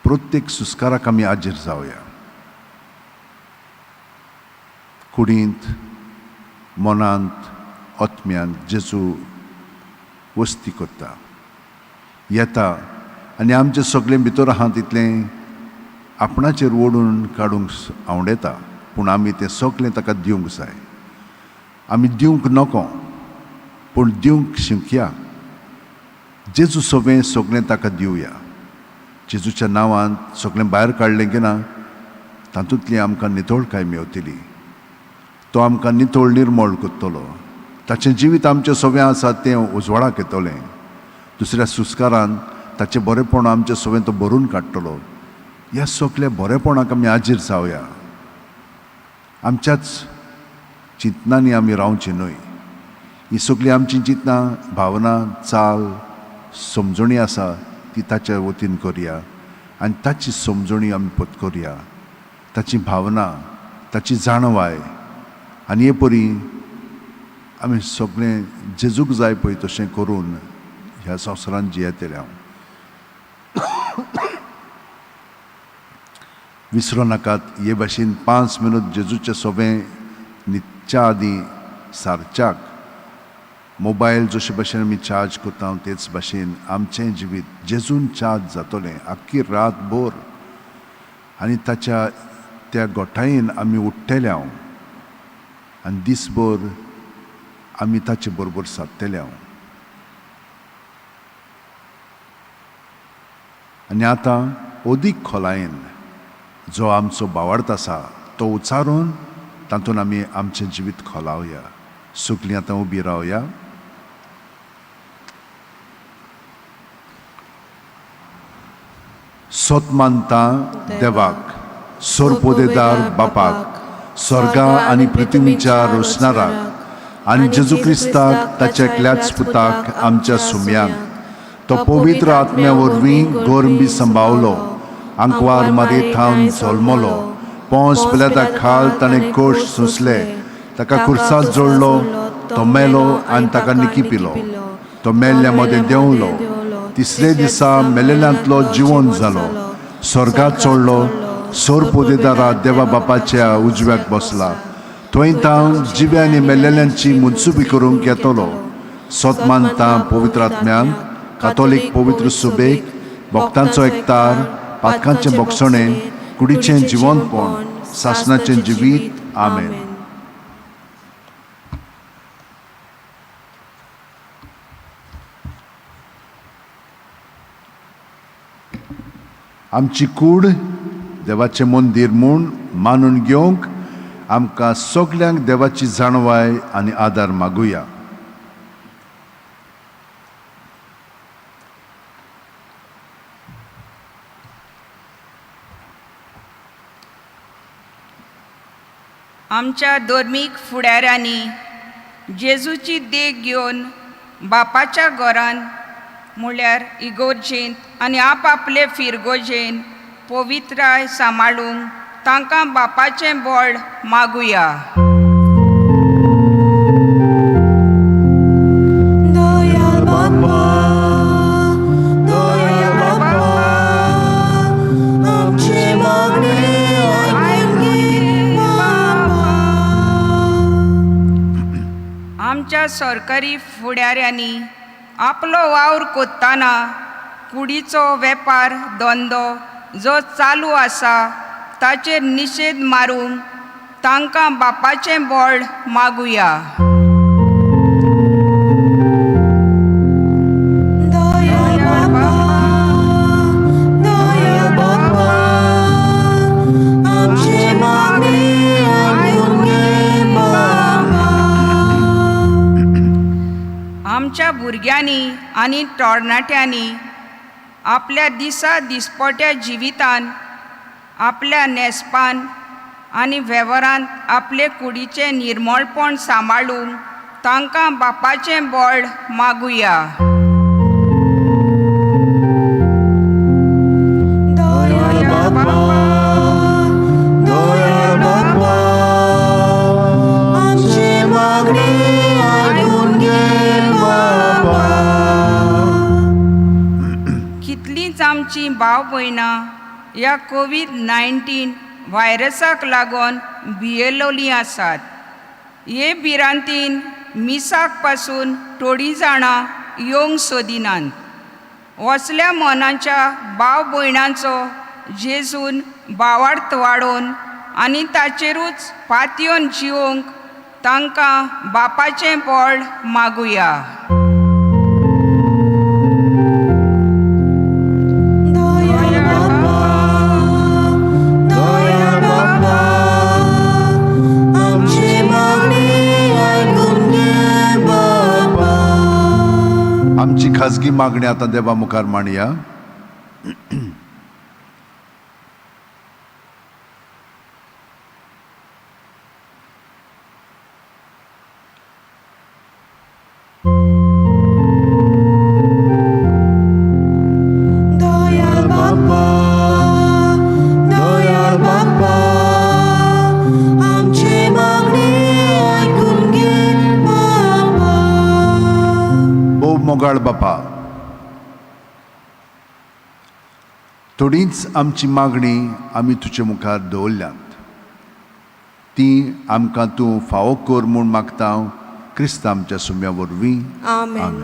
प्रत्येक सुस्काराक आमी हाजीर जावया. कुडींत, मनांत, आत्म्यांत जेजू वस्ती करता, येता. आनी आमचें सगळें भितर आहा तितलें आपणाचेर ओडून काडूंक आवडेता. पूण आमी तें सगळें ताका दिवंक जाय. आमी दिवंक नको, पूण दिवंक शिकया. जेजू सगळें ताका दिवया. जेजूच्या नांवान सगळें भायर काडलें की ना, तातूंतली आमकां नितळकाय मेवतली. तो आमकां नितळ निर्मळ करतलो. ताचें जिवीत आमचें सगळें आसा तें उजवाडाक येतलें. दुसऱ्या सुस्कारान ताचें बरेपण आमचें सगळें तो भरून काडटलो. ह्या सगळ्या बरेपणाक आमी हाजीर जावया. आमच्याच चिंतनांनी आमी रावची न्हय. ही सगळी आमची चिंतनां, भावना, चाल, समजणी आसा ती ताच्या वतीन करया आनी ताची समजणी आमी पत्करया, ताची भावना, ताची जाणवाय आनी हे परी आमी सगळें जेजूक जाय पळय तशें करून ह्या संवसारांत जियेतले हांव. विसरूं नाकात, हे भाशेन 5 मिनट जेजूचे सोबें न्हिदच्या आदीं सारच्याक मोबायल जशे भाशेन आमी चार्ज करता तेच भाशेन आमचें जिवीत जेजून चार्ज जातलें आख्खी रातभर आनी ताच्या त्या गोठायेन आमी उठ्ठेले हांव आनी दिसभर आमी ताचे बरोबर सारतले हांव. आनी आतां अदीक खोलायेन जो आमचो भावार्थ आसा तो उचारून तातूंत आमी आमचें जिवीत खोलावया. सगळीं आतां उबी रावया. सोत मानता देवाक, सोरपोदेदार बापाक, स्वर्गा आनी पृथ्वीच्या रोसणाराक आनी जेजू क्रिस्ताक ताच्या एकल्याच पुताक आमच्या सुम्यांक तो पवित्र आत्म्या वरवीं गोरंबी सांबाळलो, आंकवार मारयेंत जल्मलो, पोंस पिलाता खाल ताणें कोश सोंसले, ताका खुर्सात जोडलो, तो मेलो आनी ताका निकी पिलो, तो मेल्ल्या मदें देंवलो, तिसरे दिसा मेलेल्यांतलो जिवंत जालो, स्वर्गात चडलो, सोर पोदेदारा देवा बापाच्या उजव्याक बसला, थंय तांव जिवे आनी मेल्लेल्यांची मुनसुबी करूंक येतलो. सोत मानता पवित्र आत्म्यान, कातोलीक पवित्र सुबेक, भक्तांचो एकतार, पातकांचें भोगसणें, कुडीचें जिवंतपण, सासणाचें जिवीत. आमेन. आमची कूड देवाचें मंदीर म्हूण मानून घेवंक आमकां सगल्यांक देवाची जाणवाय आनी आदार मागुया. आमच्या धर्मीक फुडाऱ्यांनी जेजूची देख घेवन बापाच्या घरान म्हळ्यार इगोर्जेंत आनी आपआपले फिरगोजेन पवित्राय सांबाळूंक तांकां बापाचें बळ मागुया. दयाल बापा, दयाल बापा, आमची मागणी आयकून घे बापा. आमच्या सरकारी फुडाऱ्यांनी आपलो वावर कोत्ताना कुडीचो वेपार धंदो जो चालू आसा ताचेर निशेध मारूंक तांकां बापाचें बळ मागुया. दयाल बापा, दयाल बापा, आमची मागणी आयकून घे बापा. आमच्या भुरग्यांनी आनी तरणाट्यांनी आपल्या दिसा दिसपट्या जिवितान आपल्या नेस्पान आनी वेव्हारांत आपले कुडीचें निर्मळपण सांबाळूंक तांकां बापाचें बळ मागुया. दयाल बापा, दयाल बापा, आमची मागणी आयकून घे बापा. कितलींच आमची भाव भयणां ह्या कोविड-19 व्हायरसाक लागून भियेलोलीं आसात. हे भिरांतीन मिसाक पासून थोडीं जाणां येवंक सोदिनात. वसल्या मनाच्या भाव भयणांचो जेजून भावार्थ वाडोवन आनी ताचेरूच पातयेवन जिवंक तांकां बापाचें बळ मागुया. आमची खाजगी मागणी आतां देवा मुखार मांडया. मोगाळ बापा, थोडीच आमची मागणी आमी तुजे मुखार दवरल्यात. ती आमकां तूं फावो कर म्हूण मागता हांव क्रिस्त आमच्या सुम्या वरवीं. आमेन.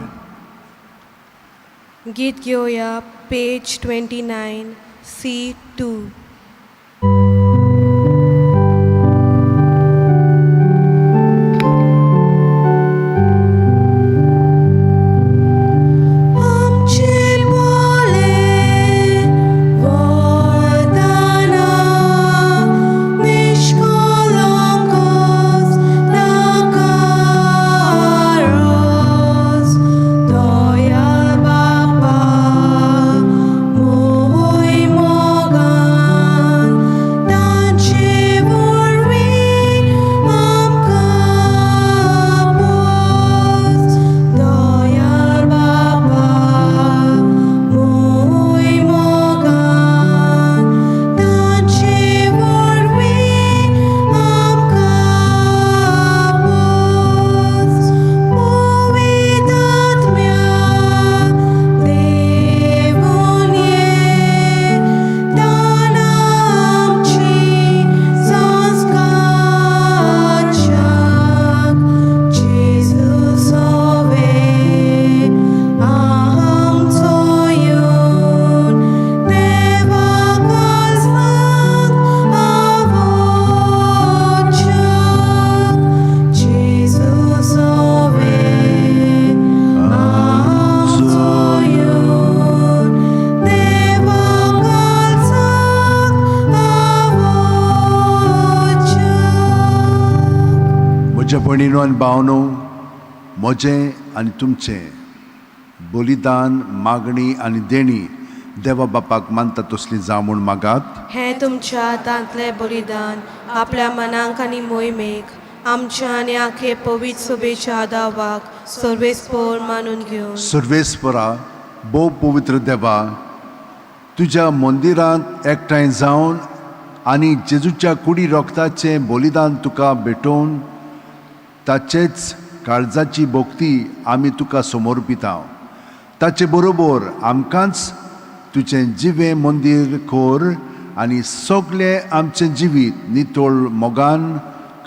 गीत घेवया पेज 29 C2. म्हज्या भयणीनो आनी भावनो, म्हजें आनी तुमचें बलिदान, मागणी आनी देणी देवा बापाक मानता तसली जावं म्हूण मागात. हे तुमच्या हातांतले बलिदान आपल्या मनाक आनी मोहिमेक आमच्या आनी आखे पवित्र सभेच्या आदावाक सर्वेस्पोर मानून घेवन. सर्वेस्परा, भोव पवित्र देवा, तुज्या मंदिरांत एकठांय जावन आनी जेजूच्या कुडी रोगताचें बलिदान तुका भेटोवन ताचेच काळजाची भोक्ती आमी तुका समर्पिता. ताचे बरोबर आमकांच तुजें जिवें मंदीर कोर आनी सगळें आमचें जिवीत नितोळ मोगान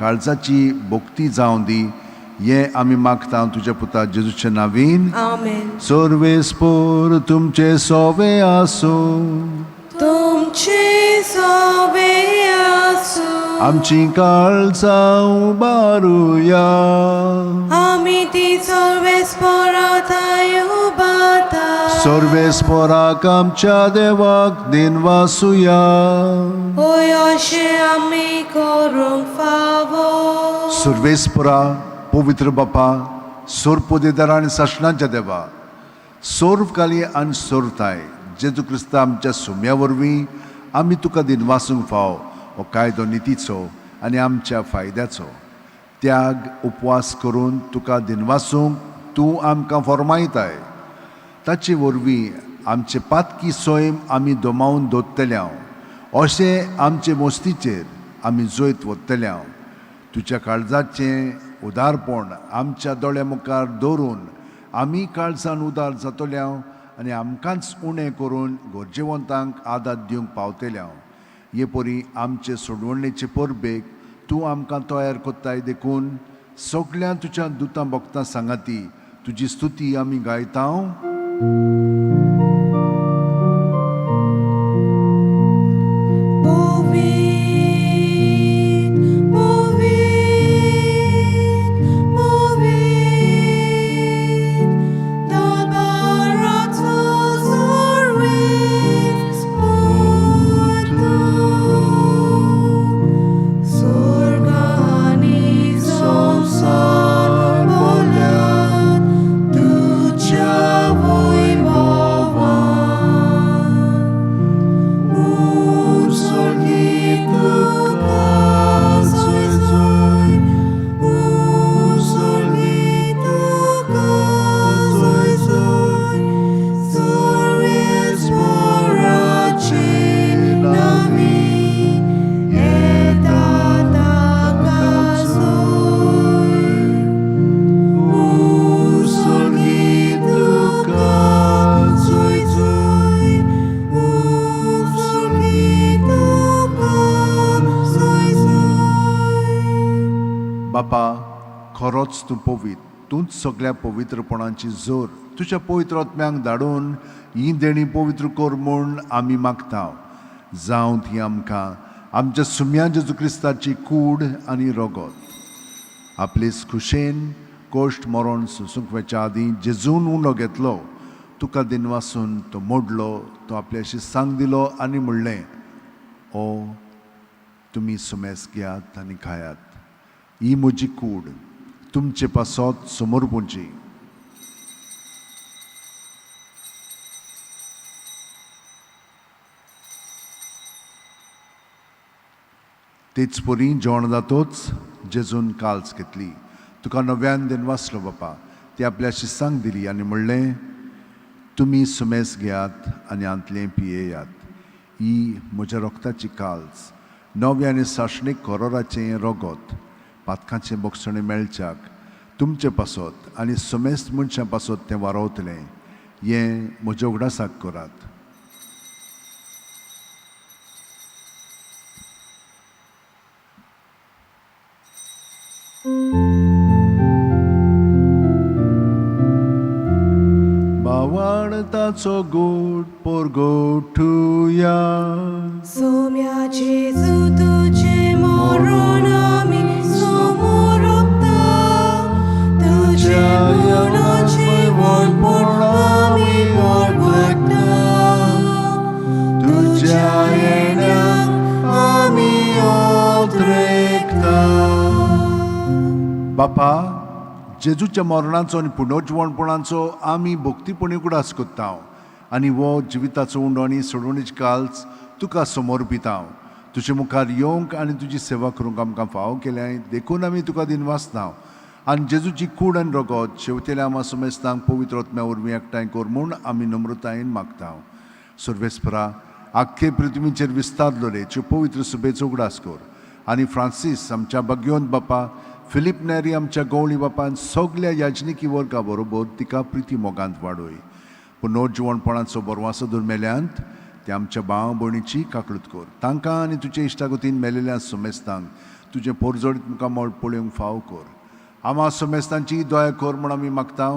काळजाची भोक्ती जावं दी. हें आमी मागता तुज्या पुता जेजूच्या नांवीन. आमेन. सर्वेस्पोर तुमचे सोवे आसूं, तुमचे सोबे आसूं, आमची काळजां उबारुया. आमी ती सर्वेस्पोरांताय उबारता. सर्वेस्पोराक आमच्या देवाक दिनवासुया. ओय अशें आमी करूंक फावो. सर्वेस्परा, पवित्र बापा, सोरपोदेदार आनी शासनाच्या देवा, सोर्वकाली आनी सोरताय जेजू क्रिस्त आमच्या सुम्या वरवीं आमी तुका दिनवासूंक फाव हो कायदो नितीचो आनी आमच्या फायद्याचो त्याग उपवास करून तुका दिनवासूंक तूं आमकां फरमायताय. ताचे वरवीं आमचे पातकी सोयम आमी दोमावन दवरतल्या अशें आमचे मस्तीचेर आमी जैत वतल्या. तुज्या काळजाचें उदारपण आमच्या दोळ्या मुखार दवरून आमी काळजान उदार जातल्या आनी आमकांच उणें करून गरजेवंतांक आदार दिवंक पावतल्या. हे परी आमचे सोडवणेचे परबेक तूं आमकां तयार कोत्ताय देखून सगळ्या तुज्या दुतां भक्तां सांगाती तुजी स्तुती आमी गायता. खरोच तूं पवित, तूंच सगळ्या पवित्रपणाची जोर. तुज्या पवित्र आत्म्यांक धाडून ही देणी पवित्र कर म्हूण आमी मागता. जावं ती आमकां आमच्या सुम्या जेजू क्रिस्ताची कूड आनी रगत. आपलेच खुशेन कोश्ट मरण सोंसूंक वेच्या आदीं जेजून उणो घेतलो, तुका दिनवासून तो मोडलो, तो आपल्या शिस्सांक दिलो आनी म्हणलें, ओ तुमी सुमेस घेयात आनी खायात. ही म्हजी कूड, तुमचे पासत समोर पोंची. तेच परी जेवण जातोच जेजून काल्स घेतली. तुका नव्यान दिनवासलो बापा, ती आपल्या शिस्सांक दिली आनी म्हणलें, तुमी सुमेस घेयात आनी आंतलें पियेयात. ही म्हज्या रोगताची काल्स, नवे आनी साशणीक करोराचें रगत, पातकांचें बोगसणें मेळच्याक तुमचे पासत आनी सुमेस्त मनशां पासत तें वारोवतलें. हें म्हज्या उगडासाक करात. बावाणताचो गोड पोरगोठुया. सोम्या जेजू तुझे मरण आमी समोर तुझे मरणाचे वळपण आमी वळखता. तुझ्या येण्याक आमी ओद्रेकता. बापा, जेजूच्या मरणाचो आनी पुनर्जीवणपणाचो आमी भक्तीपणी उगडास कोत्ता आनी वो जिविताचो उंडो आनी सोडवणीची काल्स तुका समोर पिता. तुजे मुखार येवंक आनी तुजी सेवा करूंक आमकां फाव केलें देखून आमी तुका दिनवासता. आनी जेजूची कूड आनी रगत शेवतेल्या आमा सुमेस्तांक पवित्र आत्म्या वरवीं एकठांय कर म्हूण आमी नम्रतायेन मागता. सर्वेस्परा, आख्खे पृथ्वीचेर विस्तारलो रे पवित्र सुबेचो उगडास कर. आनी फ्रांसीस आमच्या भगवंत बापा, फिलीप नेरी आमच्या गवळी बापान सगळ्या याजनिकी वर्गा बरोबर तिका प्रिती मोगांत वाडोय. पुनर्जीवणपणाचो बरवासो दूर मेल्यांत ते आमच्या भाव भयणीची काकळूत कर. तांकां आनी तुजे इश्टागतीन मेलेल्या सुमेस्तांक तुजें पोरजोडीत मुखार मोळ पळोवंक फाव कर. आमा सुमेस्तांची दया कर म्हूण आमी मागता.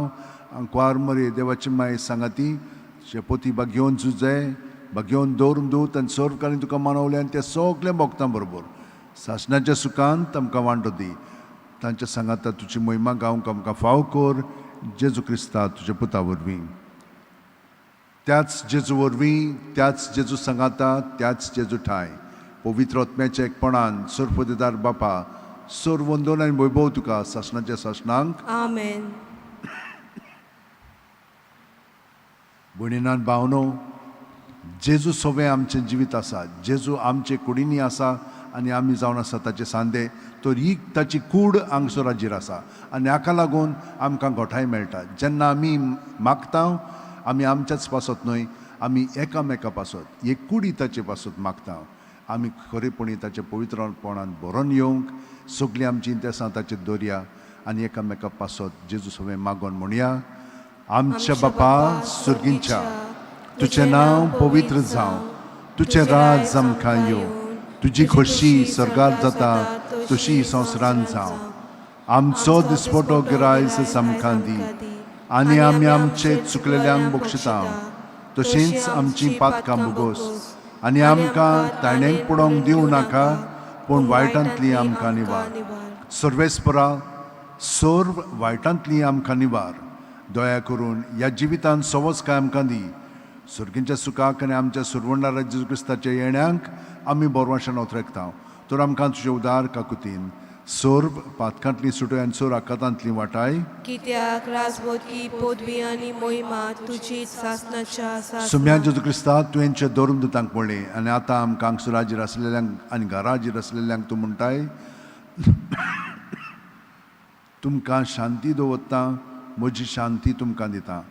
अंकवार मरे देवाची माय सांगाती शेपोती भाग्योन झुजे भाग्योन दवरून दूत आनी सर्वकारीन तुका मानवले आनी त्या सगळ्या भक्तां बरोबर सासणाच्या सुखांत आमकां वांटो दी. तांच्या सांगाता तुजी महिमा गावंक आमकां फाव कर. जेजू क्रिस्ता तुज्या पुता वरवीं. त्याच जेजू वरवीं, त्याच जेजू सांगाता, त्याच जेजू ठाय पवित्र आत्म्याच्या एकपणान सर्वपदेदार बापा, सर्व वंदन आनी वैभव तुका सासणाच्या सासणांक. आमेन. भयणीनान भावनो, जेजू सगळें आमचें जिवीत आसा. जेजू आमचे कुडींनी आसा आनी आमी जावन आसा ताचे सांदे. तर ही ताची कूड हांगसराचेर आसा आनी हाका लागून आमकां घोटाय मेळटा. जेन्ना आमी मागता, आमी आमच्याच पासत न्हय, आमी एकामेका पासत एक कुडी ताचे पासत मागता. आमी खरेपणी ताच्या पवित्रपणान बरोवन येवंक सगळीं आमची इंतेसां ताचेर दवरया आनी एकामेका पासत जेजू सगळें मागोन म्हणया. आमच्या बापा सुर्गींच्या, तुजें नांव पवित्र जावं, तुजें राज आमकां येवं, तुजी खोशी स्वर्गांत जाता तशी संवसारांत जावं. आमचो दिसपटो गिरायस आमकां दी आनी आमी आमचे चुकलेल्यांक बक्षिता तशींच आमची पातकां मुगोस आनी आमकां तायणेक पडोवंक दिवं नाका, पूण वायटांतली आमकां निवार. सर्वेस्परा, सर्व वायटांतली आमकां निवार. दया करून ह्या जिवितांत सवस्काय आमकां दी. सुर्गींच्या सुखाक आनी आमच्या सुरवणारा जेजू क्रिस्ताच्या येण्याक आमी बोरवाशान ओतरेकता. तर आमकां तुजे उदार काकुतीन सर्व पातकांतली सुटय आनी सोर आकातांतली वाटाय. कित्याक राजवोदकी पदवी आनी मोहिमा तुजी सासणाच्या आसा. सुम्या जेजू क्रिस्ता तुवेंचे दवरून दितांक पडले आनी आतां आमकां हांगसराचेर आसलेल्यांक आनी घराचेर आसलेल्यांक तूं म्हणटाय, तुमकां शांती दवरता, म्हजी शांती तुमकां दिता.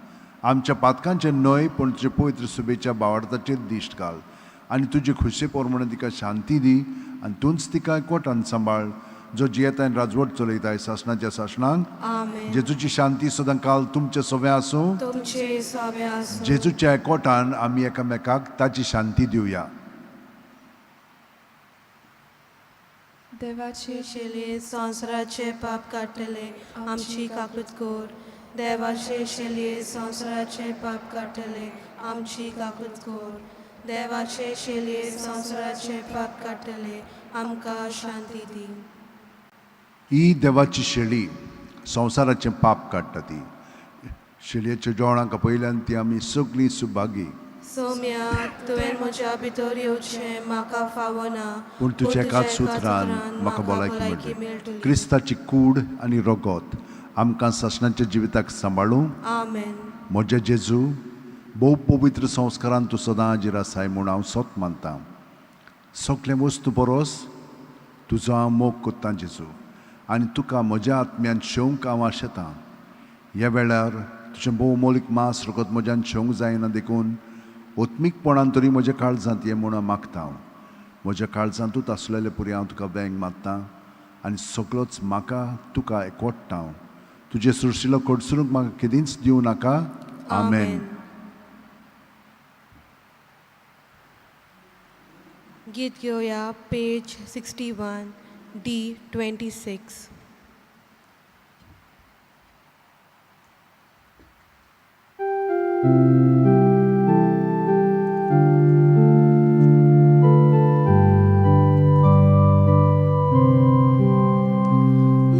आमच्या पातकांचे न्हय, पूण तुजे पवित्र सुबेच्या बावार्थाचेर दिश्ट घाल आनी तुजे खुशे पोरमणे तिका शांती दी आनी तूंच तिका एकवटान सांबाळ, जो जियेतान राजवट चलयताय सासणाच्या सासणांक. आमेन. जेजूची शांती सदां काल तुमचे सोबे आसूं. तुमचे सोबे आसूं. जेजूच्या एकवटान आमी एकामेकाक ताची शांती दिवया. देवाचे शेले संसाराचे पाप काटले आमची काकूत कोर देवाचे शेले संसाराचे पाप काटले आमची काकूत कोर देवाचे शेले संसाराचे पाप काटले आमकां शांती दी ही देवाची शेळी संवसाराचें पाप काडटा ती शेळयेच्या जेवणाक पयल्यान ती आमी सगळीं सुभागी सौम्या तुवें म्हज्या भितर येवचें म्हाका फावना पूण तुज्या एकाच सुत्रान म्हाका भलायकी मेळटली क्रिस्ताची कूड आनी रगत आमकां सासणाच्या जिविताक सांबाळूं आमेन म्हज्या जेजू भोव पवित्र संस्कारान तूं सदां हाजीर आसाय म्हूण हांव सोत मानतां सगळे वस्तू परस तुजो हांव मोग कोत्तां जेजू आनी तुका म्हज्या आत्म्यान शेवंक हांव आशेतां ह्या वेळार तुजें भोव मोलीक मास रगत म्हज्यान शेवंक जायना देखून ओत्मीकपणान तरी म्हज्या काळजांत ये म्हूण मागतां म्हज्या काळजांतूच आसलेले पुरी हांव तुका वेंग मागतां आनी सगळोच म्हाका तुका एकवट्टा तुजे सृश्टीलो कडसरूंक म्हाका केदींच दिवं नाका आमेन गीत घेवया पेज 61 D26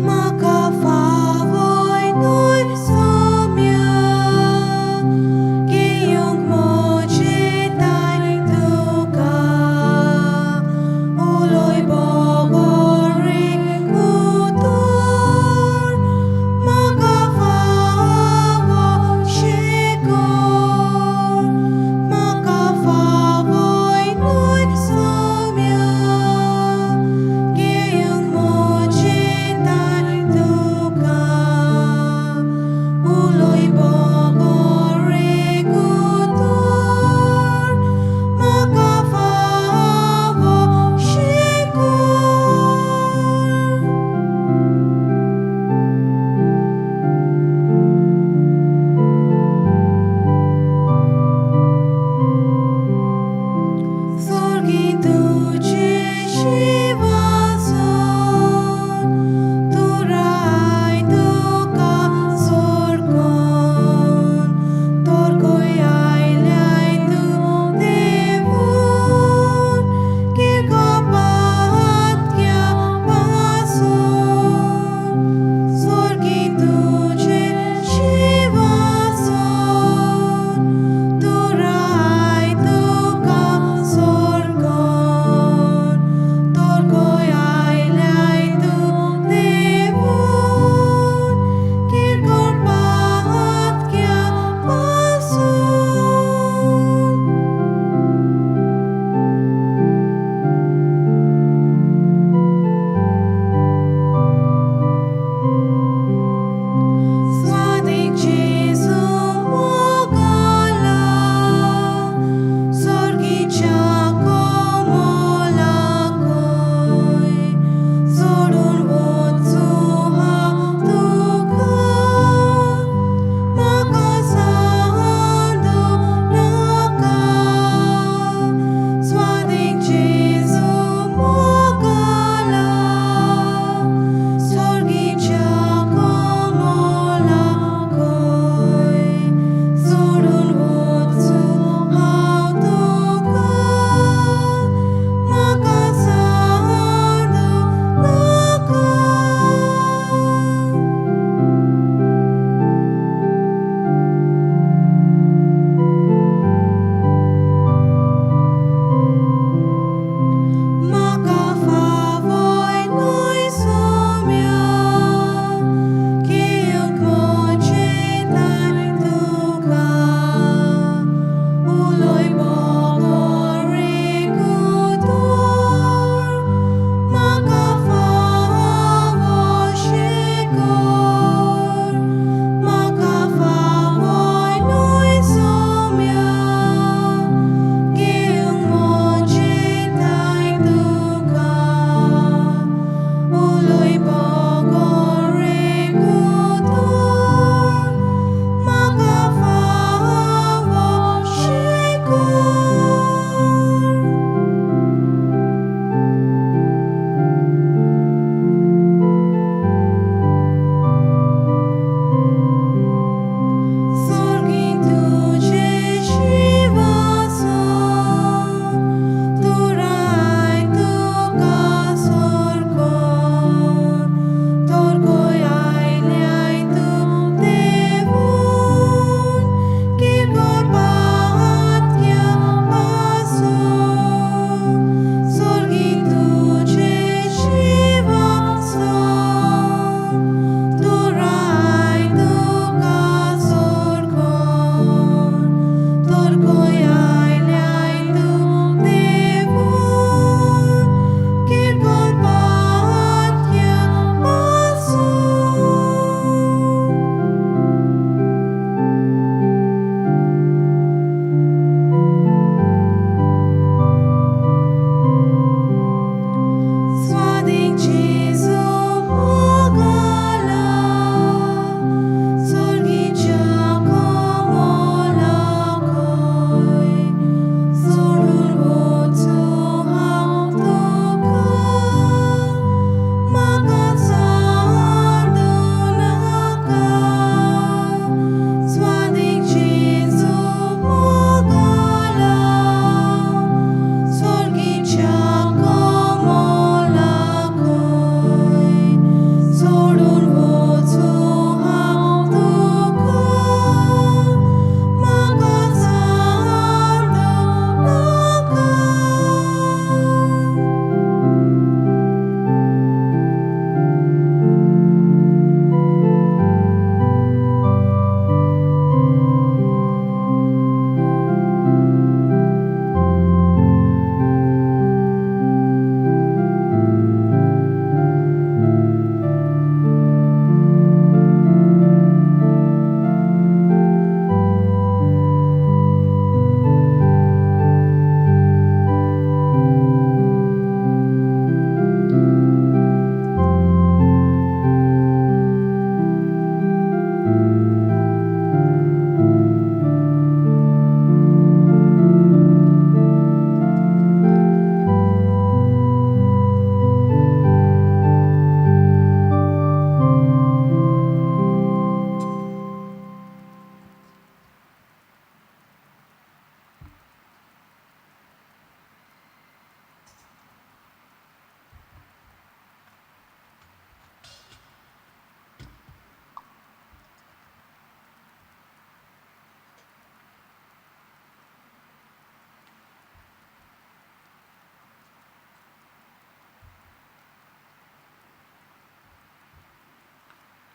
म्हाका फावय न्हय सौम्या घेवंक म्हजें दाय तुका उलोय बोगोरे उतर म्हाका फावशें कोर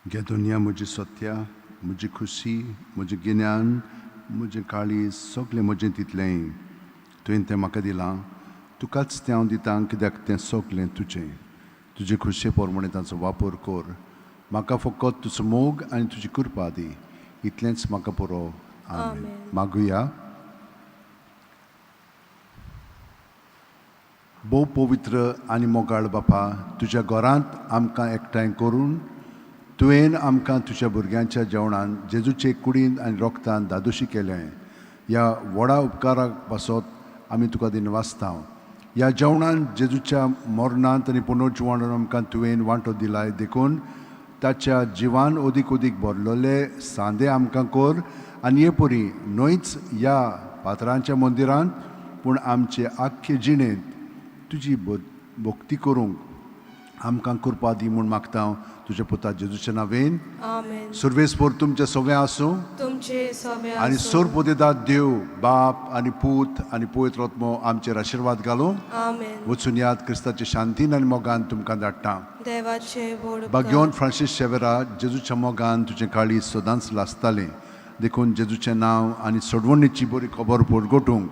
घे दुनिया म्हजी सत्या, म्हजी खुशी, म्हजें गिन्यान, म्हजें काळीज, सगळें म्हजें तितलें तुवें तें म्हाका दिलां. तुकाच तें हांव दितां कित्याक तें सगळें तुजें. तुजे खुशे पोरमणे ताचो वापर कर. म्हाका फकत तुजो मोग आनी तुजी कृपा दी. इतलेंच म्हाका पुरो. आमेन. मागुया. भोव पवित्र आनी मोगाळ बापा, तुज्या घरांत आमकां एकठांय करून तुवें आमकां तुज्या भुरग्यांच्या जेवणान जेजूचे कुडींत आनी रोगतान दादोशी केलें. ह्या व्हडा उपकाराक पासत आमी तुका दिनवासता. ह्या जेवणान जेजूच्या मरणांत आनी पुनर्जिवाणान आमकां तुवें वांटो दिलाय देखून ताच्या जिवान ओदीक ओदीक भरलेले सांदे आमकां कर आनी हे परी न्हयच ह्या पात्रांच्या मंदिरांत पूण आमचे आख्खे जिणेंत तुजी भक्ती करूंक आमकां कृपा दी म्हूण मागता हांव तुज्या पुता जेजूच्या नांवेन. आमेन. सर्वेस्पर तुमचे सगळें आसूं तुमचे सवे आनी सर्वोदेदात देव बाप आनी पूत आनी पवित्र आत्मो आमचेर आशिर्वाद घालूं. आमेन. वचून याद क्रिस्ताचे शांतीन आनी मोगान तुमकां धाडटा. देवाचे बोड भाग्यवान फ्रांसीस शेवेरा, जेजूच्या मोगान तुजें काळी सदांच लासतालें देखून जेजूचें नांव आनी सोडवणीची बरी खबर परगटूंक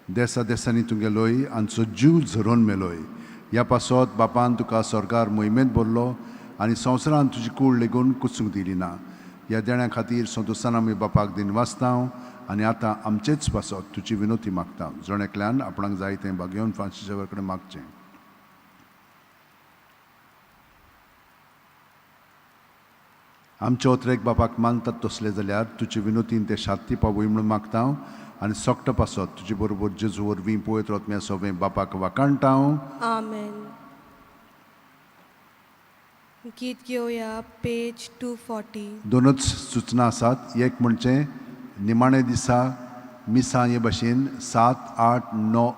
देसा देसांनी तुगेलोय आनी तुजो जीव झरोवन मेलोय. ह्या पासत बापान तुका सरकार मोहिमेंत भरलो आनी संवसारान तुजी कूड लेगून कुसूंक दिली ना. ह्या देण्या खातीर संतोशान आमी बापाक दिनवासता आनी आतां आमचेच पासत तुजी विनोती मागता. जण एकल्यान आपणाक जाय तें भाग्यवान फ्रांसीस शेवेरा कडेन मागचें. आमच्या ओतरेक बापाक मानतात तसले जाल्यार तुजे विनोतीन ते शांती पावय म्हणून मागता आनी सोगटा पासत तुजे बरोबर जेजू वरवीं पवित्र आत्म्या सवें बापाक वाकाणटा. आमेन. गीत घेवया पेज 240. दोनच सुचना आसात. एक म्हणजे निमाणे दिसा मिसां हे भाशेन 7, 8, 9,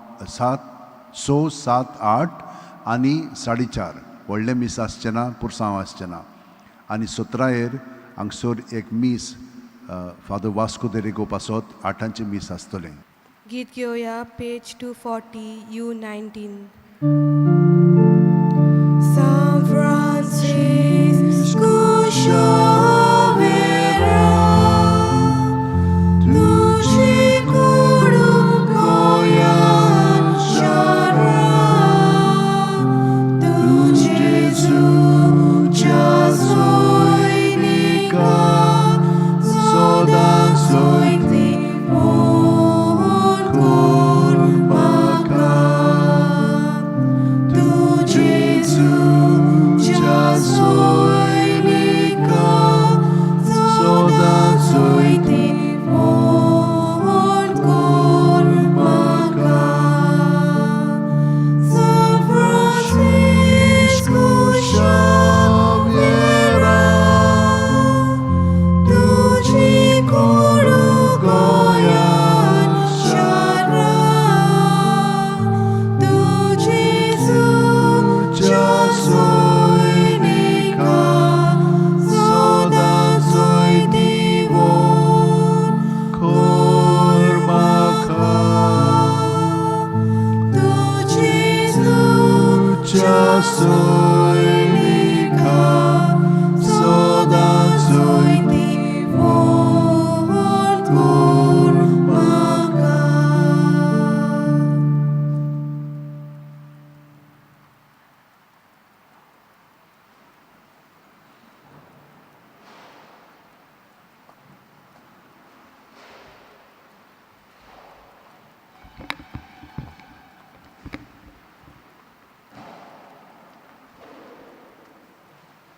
6, 7, 8 आनी 4:30 व्हडलें मीस आसचें ना, पुरसांव आसचें ना. आनी 17 हांगसर एक मीस फादर वास्को दे रेगो पासत 8 मीस आसतलें. गीत घेवया पेज 240 U19.